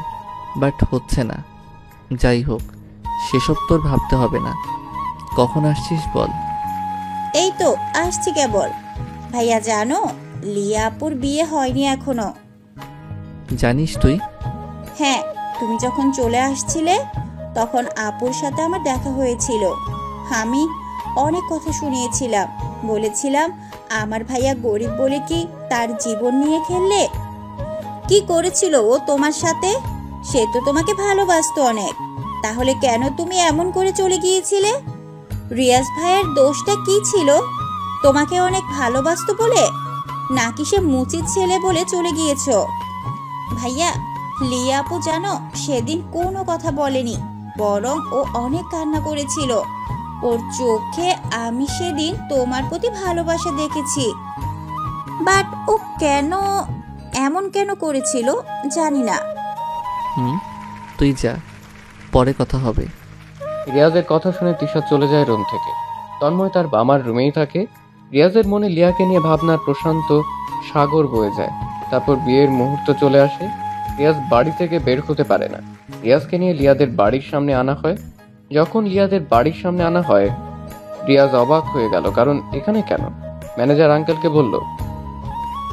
বাট হচ্ছে না। যাই হোক, সেসব তোর ভাবতে হবে না। কখন আসছিস বল? এই তো আসছি কেবল। ভাইয়া জানো, লিয়া আপুর বিয়ে হয়নি এখনো। জানিস তুই? হ্যাঁ, তুমি যখন চলে আসছিলে তখন আপুর সাথে আমার দেখা হয়েছিল। আমি অনেক কথা শুনিয়েছিলাম, বলেছিলাম আমার ভাইয়া গরিব বলে কি তার জীবন নিয়ে খেললে? কি করেছিল ও তোমার সাথে? সে তো তোমাকে ভালোবাসতো অনেক, তাহলে কেন তুমি এমন করে চলে গিয়েছিলে? রিয়াজ ভাইয়ের দোষটা কি ছিল? তোমাকে অনেক ভালোবাসতো বলে, নাকি সে মুচির ছেলে বলে চলে গিয়েছো? ভাইয়া, লিয়া আপু জানো সেদিন কোনো কথা বলেনি, বরং ও অনেক কান্না করেছিল। ওর চোখে আমি সেদিন তোমার প্রতি ভালোবাসা দেখেছি। বাট ও এমন কেন করেছিল জানি না। তুই যা, পরে কথা হবে। রিয়াজের কথা শুনে তিশা চলে যায় রুম থেকে। তন্ময় তার বামার রুমেই থাকে। রিয়াজের মনে লিয়াকে নিয়ে ভাবনার প্রশান্ত সাগর বয়ে যায়। তারপর বিয়ের মুহূর্ত চলে আসে। রিয়াজ বাড়ি থেকে বের হতে পারে না। রিয়াজকে নিয়ে লিয়াদের বাড়ির সামনে আনা হয়। যখন লিয়াদের বাড়ির সামনে আনা হয়, রিয়াজ অবাক হয়ে গেল, কারণ এখানে কেন? ম্যানেজার আঙ্কেলকে বলল,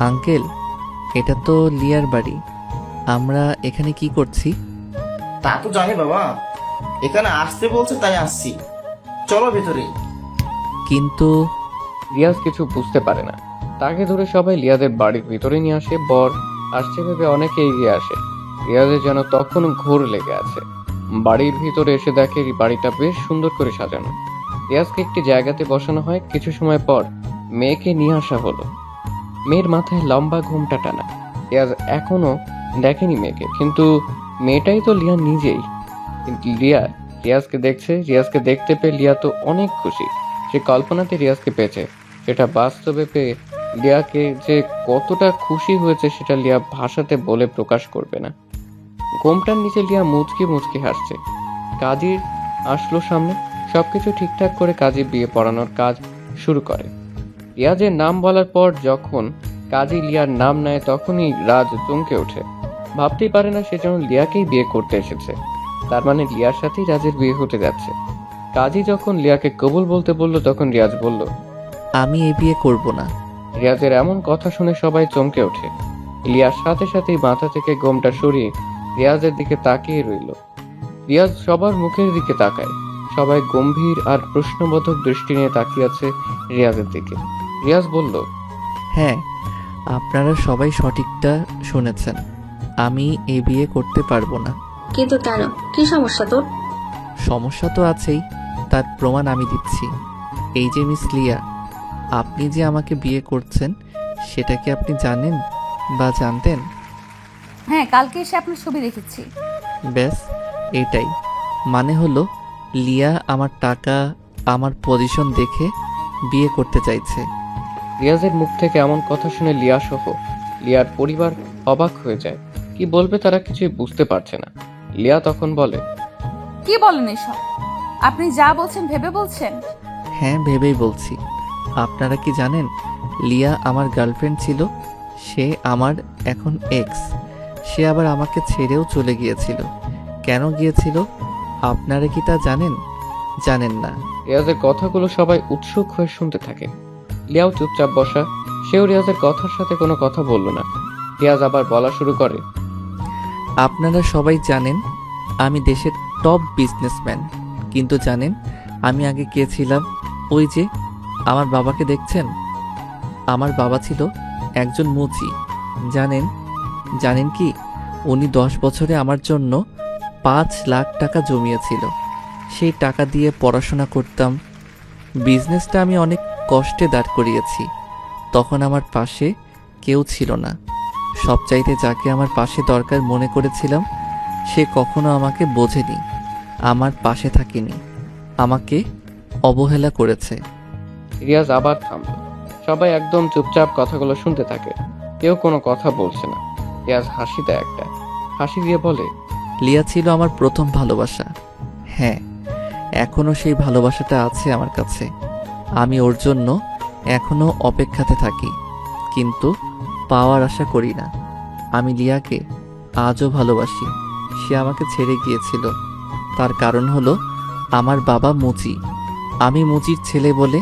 আঙ্কেল, এটা তো লিয়ার বাড়ি, আমরা এখানে কি করছি? তা তো জানি বাবা, এখানে আসতে বলছে তাই আসছি, চলো ভেতরে। কিন্তু রিয়াজ কিছু বুঝতে পারে না। তাকে ধরে সবাই লিয়াদের বাড়ির ভিতরে নিয়ে আসে। বর আসছে ভেবে অনেকে এগিয়ে আসে। রিয়াজের যেন তখন ঘোর লেগে আছে। বাড়ির ভিতরে এসে দেখে বাড়িটা বেশ সুন্দর করে সাজানো। রিয়াজকে একটি জায়গাতে বসানো হয়। কিছু সময় পর মেয়েকে নিয়ে আসা হলো। মেয়ের মাথায় লম্বা ঘোমটা টানা। রিয়াজ এখনো দেখেনি মেয়েকে, কিন্তু মেয়েটাই তো লিয়া নিজেই। কিন্তু লিয়া রিয়াজকে দেখছে। রিয়াজকে দেখতে পেয়ে লিয়া তো অনেক খুশি। সে কল্পনাতে রিয়াজকে পেয়েছে, সেটা বাস্তবে পেয়ে লিয়াকে যে কতটা খুশি হয়েছে সেটা লিয়া ভাষাতে বলে প্রকাশ করবে না। ঘোমটার নিচে লিয়া মুচকি মুচকি হাসছে। কাজীর আসলো সামনে। সবকিছু ঠিকঠাক করে কাজী বিয়ে পড়ানোর কাজ শুরু করে। রিয়াজের নাম বলার পর যখন কাজী লিয়ার নাম নেয়, তখনই রাজ চমকে ওঠে। ভাবতেই পারে না সে যেন লিয়াকেই বিয়ে করতে এসেছে। তার মানে লিয়ার সাথেই রাজের বিয়ে হতে যাচ্ছে। কাজী যখন লিয়াকে কবুল বলতে বলল, তখন রিয়াজ বলল, আমি এই বিয়ে করব না। রিয়াজের এমন কথা শুনে সবাই চমকে ওঠে। লিয়ার সাথে সাথেই মাথা থেকে গোমটা সরিয়ে রিয়াজের দিকে তাকিয়ে রইল। রিয়াজ সবার মুখের দিকে তাকায়। সবাই গম্ভীর আর প্রশ্নবোধক দৃষ্টি নিয়ে তাকিয়ে আছে রিয়াজের দিকে। রিয়াজ বলল, হ্যাঁ, আপনারা সবাই সঠিকটা শুনেছেন, আমি এই বিয়ে করতে পারবো না। কিন্তু কেন, কি সমস্যা তোর? সমস্যা তো আছেই, তার প্রমাণ আমি দিচ্ছি। এই যে মিস লিয়া, আপনি যে আমাকে বিয়ে করছেন সেটা কি আপনি জানেন বা জানতেন? হ্যাঁ, কালকে এসে আপনার ছবি দেখেছি। ব্যাস এটাই। মানে হলো লিয়া আমার টাকা, আমার পজিশন দেখে বিয়ে করতে চাইছে। রিয়াজের মুখ থেকে এমন কথা শুনে লিয়া সহ লিয়ার পরিবার অবাক হয়ে যায়। কি বলবে তারা কিছুই বুঝতে পারছে না। লিয়া তখন বলে, কি বলেন এসব? আপনি যা বলছেন ভেবে বলছেন? হ্যাঁ, ভেবেই বলছি। আপনারা কি জানেন লিয়া আমার গার্লফ্রেন্ড ছিল, সে আমার এখন এক্স। সে আবার আমাকে ছেড়েও চলে গিয়েছিল। কেন গিয়েছিল আপনারা কি তা জানেন? জানেন না। রিয়াজের কথাগুলো সবাই উৎসুক হয়ে শুনতে থাকে। লিয়াও চুপচাপ বসা। সেও রিয়াজের কথার সাথে কোনো কথা বলল না। রিয়াজ আবার বলা শুরু করে, আপনারা সবাই জানেন আমি দেশের টপ বিজনেসম্যান, কিন্তু জানেন আমি আগে কে ছিলাম? ওই যে আমার বাবাকে দেখছেন, আমার বাবা ছিল একজন মুচি। জানেন কি, উনি 10 বছরে আমার জন্য 5 লাখ টাকা জমিয়েছিল। সেই টাকা দিয়ে পড়াশোনা করতাম। বিজনেসটা আমি অনেক কষ্টে দাঁড় করিয়েছি। তখন আমার পাশে কেউ ছিল না। সবচাইতে যাকে আমার পাশে দরকার মনে করেছিলাম, সে কখনো আমাকে বোঝেনি, আমার পাশে থাকেনি, আমাকে অবহেলা করেছে। রিয়াজ আবার থামল। সবাই একদম চুপচাপ কথাগুলো শুনতে থাকে। কেউ কোনো কথা বলছে না। রিয়াজ হাসি দেয় একটা। হাসি দিয়ে বলে, লিয়া ছিল আমার প্রথম ভালোবাসা। হ্যাঁ, এখনো সেই ভালোবাসাটা আছে আমার কাছে। আমি ওর জন্য এখনো অপেক্ষাতে থাকি, কিন্তু পাওয়ার আশা করি না। আমি লিয়াকে আজও ভালোবাসি। সে আমাকে ছেড়ে গিয়েছিল, তার কারণ হলো আমার বাবা মুচি। আমি মুচির ছেলে বলে,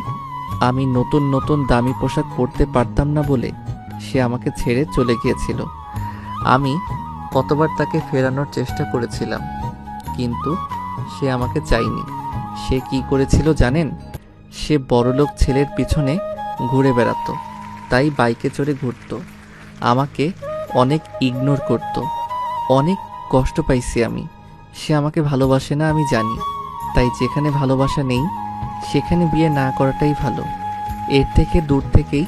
আমি নতুন নতুন দামি পোশাক পরতে পারতাম না বলে সে আমাকে ছেড়ে চলে গিয়েছিল। আমি কতবার তাকে ফেরানোর চেষ্টা করেছিলাম, কিন্তু সে আমাকে চায়নি। সে কি করেছিল জানেন? সে বড়লোক ছেলের পিছনে ঘুরে বেড়াতো, তাই বাইকে চড়ে ঘুরতো। আমাকে অনেক ইগনোর করত। অনেক কষ্ট পাইছি আমি। সে আমাকে ভালোবাসে না আমি জানি, তাই যেখানে ভালোবাসা নেই সেখানে বিয়ে না করাটাই ভালো। এর থেকে দূর থেকেই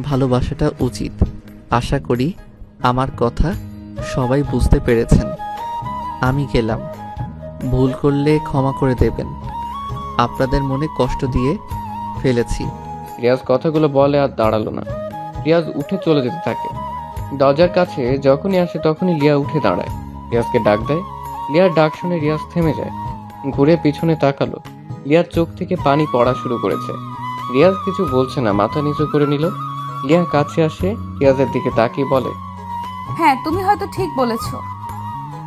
ভালোবাসাটা উচিত। আশা করি আমার কথা সবাই বুঝতে পেরেছেন। আমি গেলাম। ভুল করলে ক্ষমা করে দেবেন। আপনাদের মনে কষ্ট দিয়ে ফেলেছি। রিয়াজ কথাগুলো বলে আর দাঁড়ালো না। রিয়াজ উঠে চলে যেতে থাকে। দরজার কাছে যখনই আসে তখনই লিয়া উঠে দাঁড়ায়। রিয়াজকে ডাক দেয়। লিয়ার ডাক শুনে রিয়াজ থেমে যায়। ঘুরে পিছনে তাকালো। লিয়ার চোখ থেকে পানি পড়া শুরু করেছে। রিয়াজ কিছু বলছে না, মাথা নিচু করে নিল। লিয়া কাছে আসে, রিয়াজের দিকে তাকিয়ে বলে, হ্যাঁ, তুমি হয়তো ঠিক বলেছো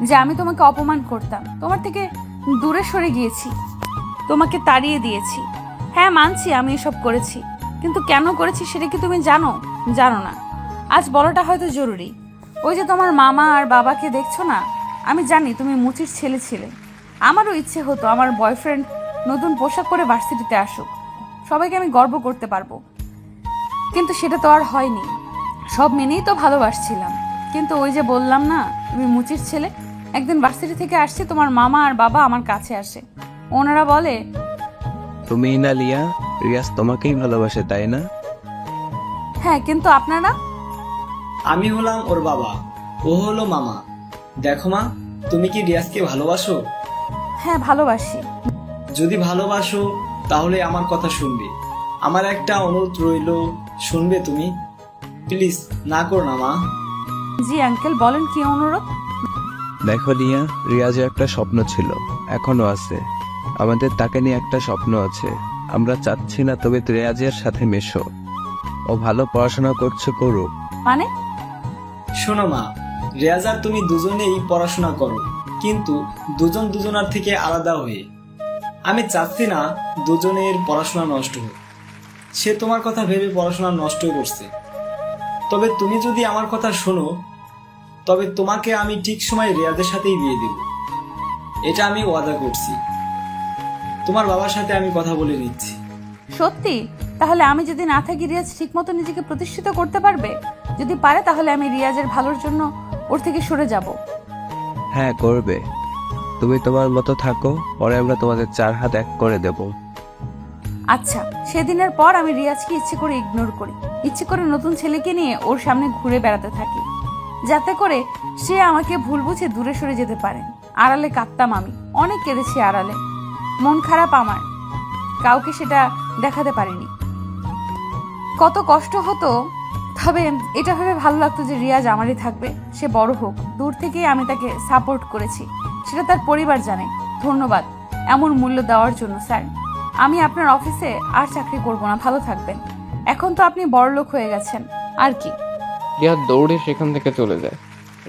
যে আমি তোমাকে অপমান করতাম, তোমার থেকে দূরে সরে গিয়েছি, তোমাকে তাড়িয়ে দিয়েছি। হ্যাঁ, মানছি আমি এসব করেছি, কিন্তু কেন করেছি সেটা কি তুমি জানো? জানো না। আজ বলাটা হয়তো জরুরি। ওই যে তোমার মামা আর বাবাকে দেখছো না, আমি জানি তুমি মুচির ছেলে ছিলে। আমারও ইচ্ছে হতো আমার বয়ফ্রেন্ড নতুন পোশাক পরে ভার্সিটিতে আসুক, সবাইকে আমি গর্ব করতে পারবো, কিন্তু সেটা তো আর হয়নি। সব মেনেই তো ভালোবাসছিলাম, কিন্তু ওই যে বললাম না তুমি মুচির ছেলে। একদিন ভার্সিটি থেকে আসছে, তোমার মামা আর বাবা আমার কাছে আসে, ওনারা বলে, তুমি না লিয়া, রিয়াজ তোমাকেই ভালোবাসে তাই না? হ্যাঁ, কিন্তু আপনারা? আমি হলাম ওর বাবা, ও হলো মামা। দেখো মা, তুমি কি রিয়াজকে ভালোবাসো? হ্যাঁ, ভালোবাসি। যদি ভালোবাসো তাহলে আমার কথা শুনবে। আমার একটা অনুরোধ রইল, শুনবে তুমি? প্লিজ না করো না মা। জি আঙ্কেল, বলেন কি অনুরোধ? দেখো লিয়া, রিয়াজের একটা স্বপ্ন ছিল, এখনো আছে। আমাদের তাকে নিয়ে একটা স্বপ্ন আছে। আমরা চাচ্ছি না তবে রিয়াজের সাথে মেশো। ও ভালো পড়াশোনা করছে, করুক। মানে? শোনো মা, রিয়াজ আর তুমি দুজনেই পড়াশোনা করো, কিন্তু দুজন দুজনার থেকে আলাদা হয়ে। আমি চাচ্ছি না দুজনের পড়াশোনা নষ্ট হোক। সে তোমার কথা ভেবে পড়াশোনা নষ্ট করছে। তবে তুমি যদি আমার কথা শোনো, তবে তোমাকে আমি ঠিক সময় রিয়াজের সাথেই বিয়ে দেব। এটা আমি ওয়াদা করছি। তোমার বাবার সাথে আমি কথা বলে নিচ্ছি। সত্যি? তাহলে আমি যদি না থাকি রিয়াজ ঠিক মতো নিজেকে প্রতিষ্ঠিত করতে পারবে? যদি পারে তাহলে আমি রিয়াজের ভালোর জন্য ওর থেকে সরে যাব। হ্যাঁ, করবে। তুমি তোমার মতো থাকো, পরে আমরা তোমাদের 4 হাত এক করে দেব। আচ্ছা, সেদিনের পর আমি রিয়াজকে ইচ্ছে করে ইগনোর করি, ইচ্ছে করে নতুন ছেলেকে নিয়ে ওর সামনে ঘুরে বেড়াতে থাকি, যাতে করে সে আমাকে ভুল বুঝে দূরে সরে যেতে পারে। আড়ালে কাঁদতাম আমি, অনেক কেঁদেছি আড়ালে। মন খারাপ আমার, কাউকে সেটা দেখাতে পারিনি। কত কষ্ট হতো, তবে এটা ভেবে ভালো লাগতো যে রিয়াজ আমারই থাকবে, সে বড় হোক। দূর থেকেই আমি তাকে সাপোর্ট করেছি, সেটা তার পরিবার জানে। ধন্যবাদ এমন মূল্য দেওয়ার জন্য স্যার। আমি আপনার অফিসে আর চাকরি করব না, ভালো থাকবেন। এখন তো আপনি বড়লোক হয়ে গেছেন, আর কি। রিয়াজ দৌড়ে সেখান থেকে চলে যায়।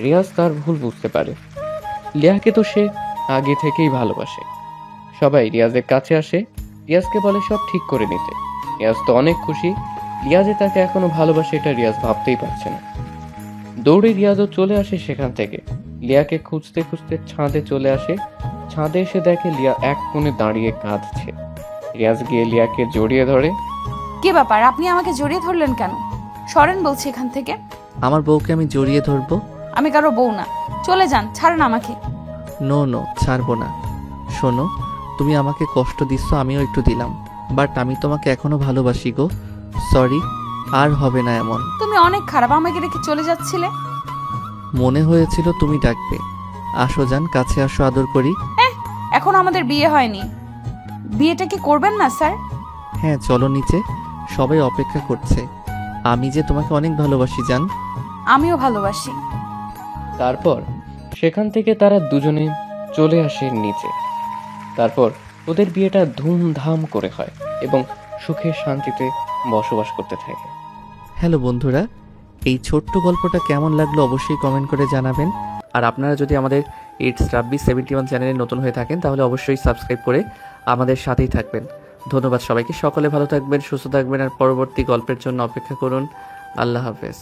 রিয়াজ তার ভুল বুঝতে পারে। লিয়াকে তো সে আগে থেকেই ভালোবাসে। সবাই রিয়াজের কাছে আসে, রিয়াজকে বলে সব ঠিক করে নিতে। রিয়াজ তো অনেক খুশি। রিয়াজে তাকে এখনো ভালোবাসে, এটা রিয়াজ ভাবতেই পারছে না। দৌড়ে রিয়াজও চলে আসে সেখান থেকে। লিয়াকে খুঁজতে খুঁজতে ছাদে চলে আসে। ছাদে এসে দেখে লিয়া এক কোণে দাঁড়িয়ে কাঁদছে। রিয়াজ গিয়ে লিয়াকে জড়িয়ে ধরে। কি ব্যাপার, আপনি আমাকে জড়িয়ে ধরলেন কেন? সরেন বলছি এখান থেকে। আমার বউকে আমি জড়িয়ে ধরবো? আমি কারো বউ না, চলে যান, ছাড়েন আমাকে। নো নো, ছাড়বো না। শোনো, তুমি আমাকে কষ্ট দিচ্ছ, আমিও একটু দিলাম, বাট আমি তোমাকে এখনো ভালোবাসি গো। সরি, আর হবে না এমন। তুমি অনেক খারাপ, আমাকে রেখে চলে যাচ্ছিলে। মনে হয়েছিল তুমি ডাকবে। আসো জান, কাছে আসো, আদর করি। এখন আমাদের বিয়ে হয়নি, বিয়েটা কি করবেন না স্যার? হ্যাঁ, চলো নিচে, সবাই অপেক্ষা করছে। আমি যে তোমাকে অনেক ভালোবাসি জান। আমিও ভালোবাসি। তারপর সেখান থেকে তারা দুজনে চলে আসে নিচে। তারপর ওদের বিয়েটা ধুমধাম করে হয় এবং সুখে শান্তিতে বসবাস করতে থাকে। হ্যালো বন্ধুরা, এই ছোট্ট গল্পটা কেমন লাগলো অবশ্যই কমেন্ট করে জানাবেন। আর আপনারা যদি আমাদের ইটস রাব্বি 71 চ্যানেলে নতুন হয়ে থাকেন তাহলে অবশ্যই সাবস্ক্রাইব করে আমাদের সাথেই থাকবেন। ধন্যবাদ সবাইকে, সকলে ভালো থাকবেন, সুস্থ থাকবেন, আর পরবর্তী গল্পের জন্য অপেক্ষা করুন। আল্লাহ হাফেজ।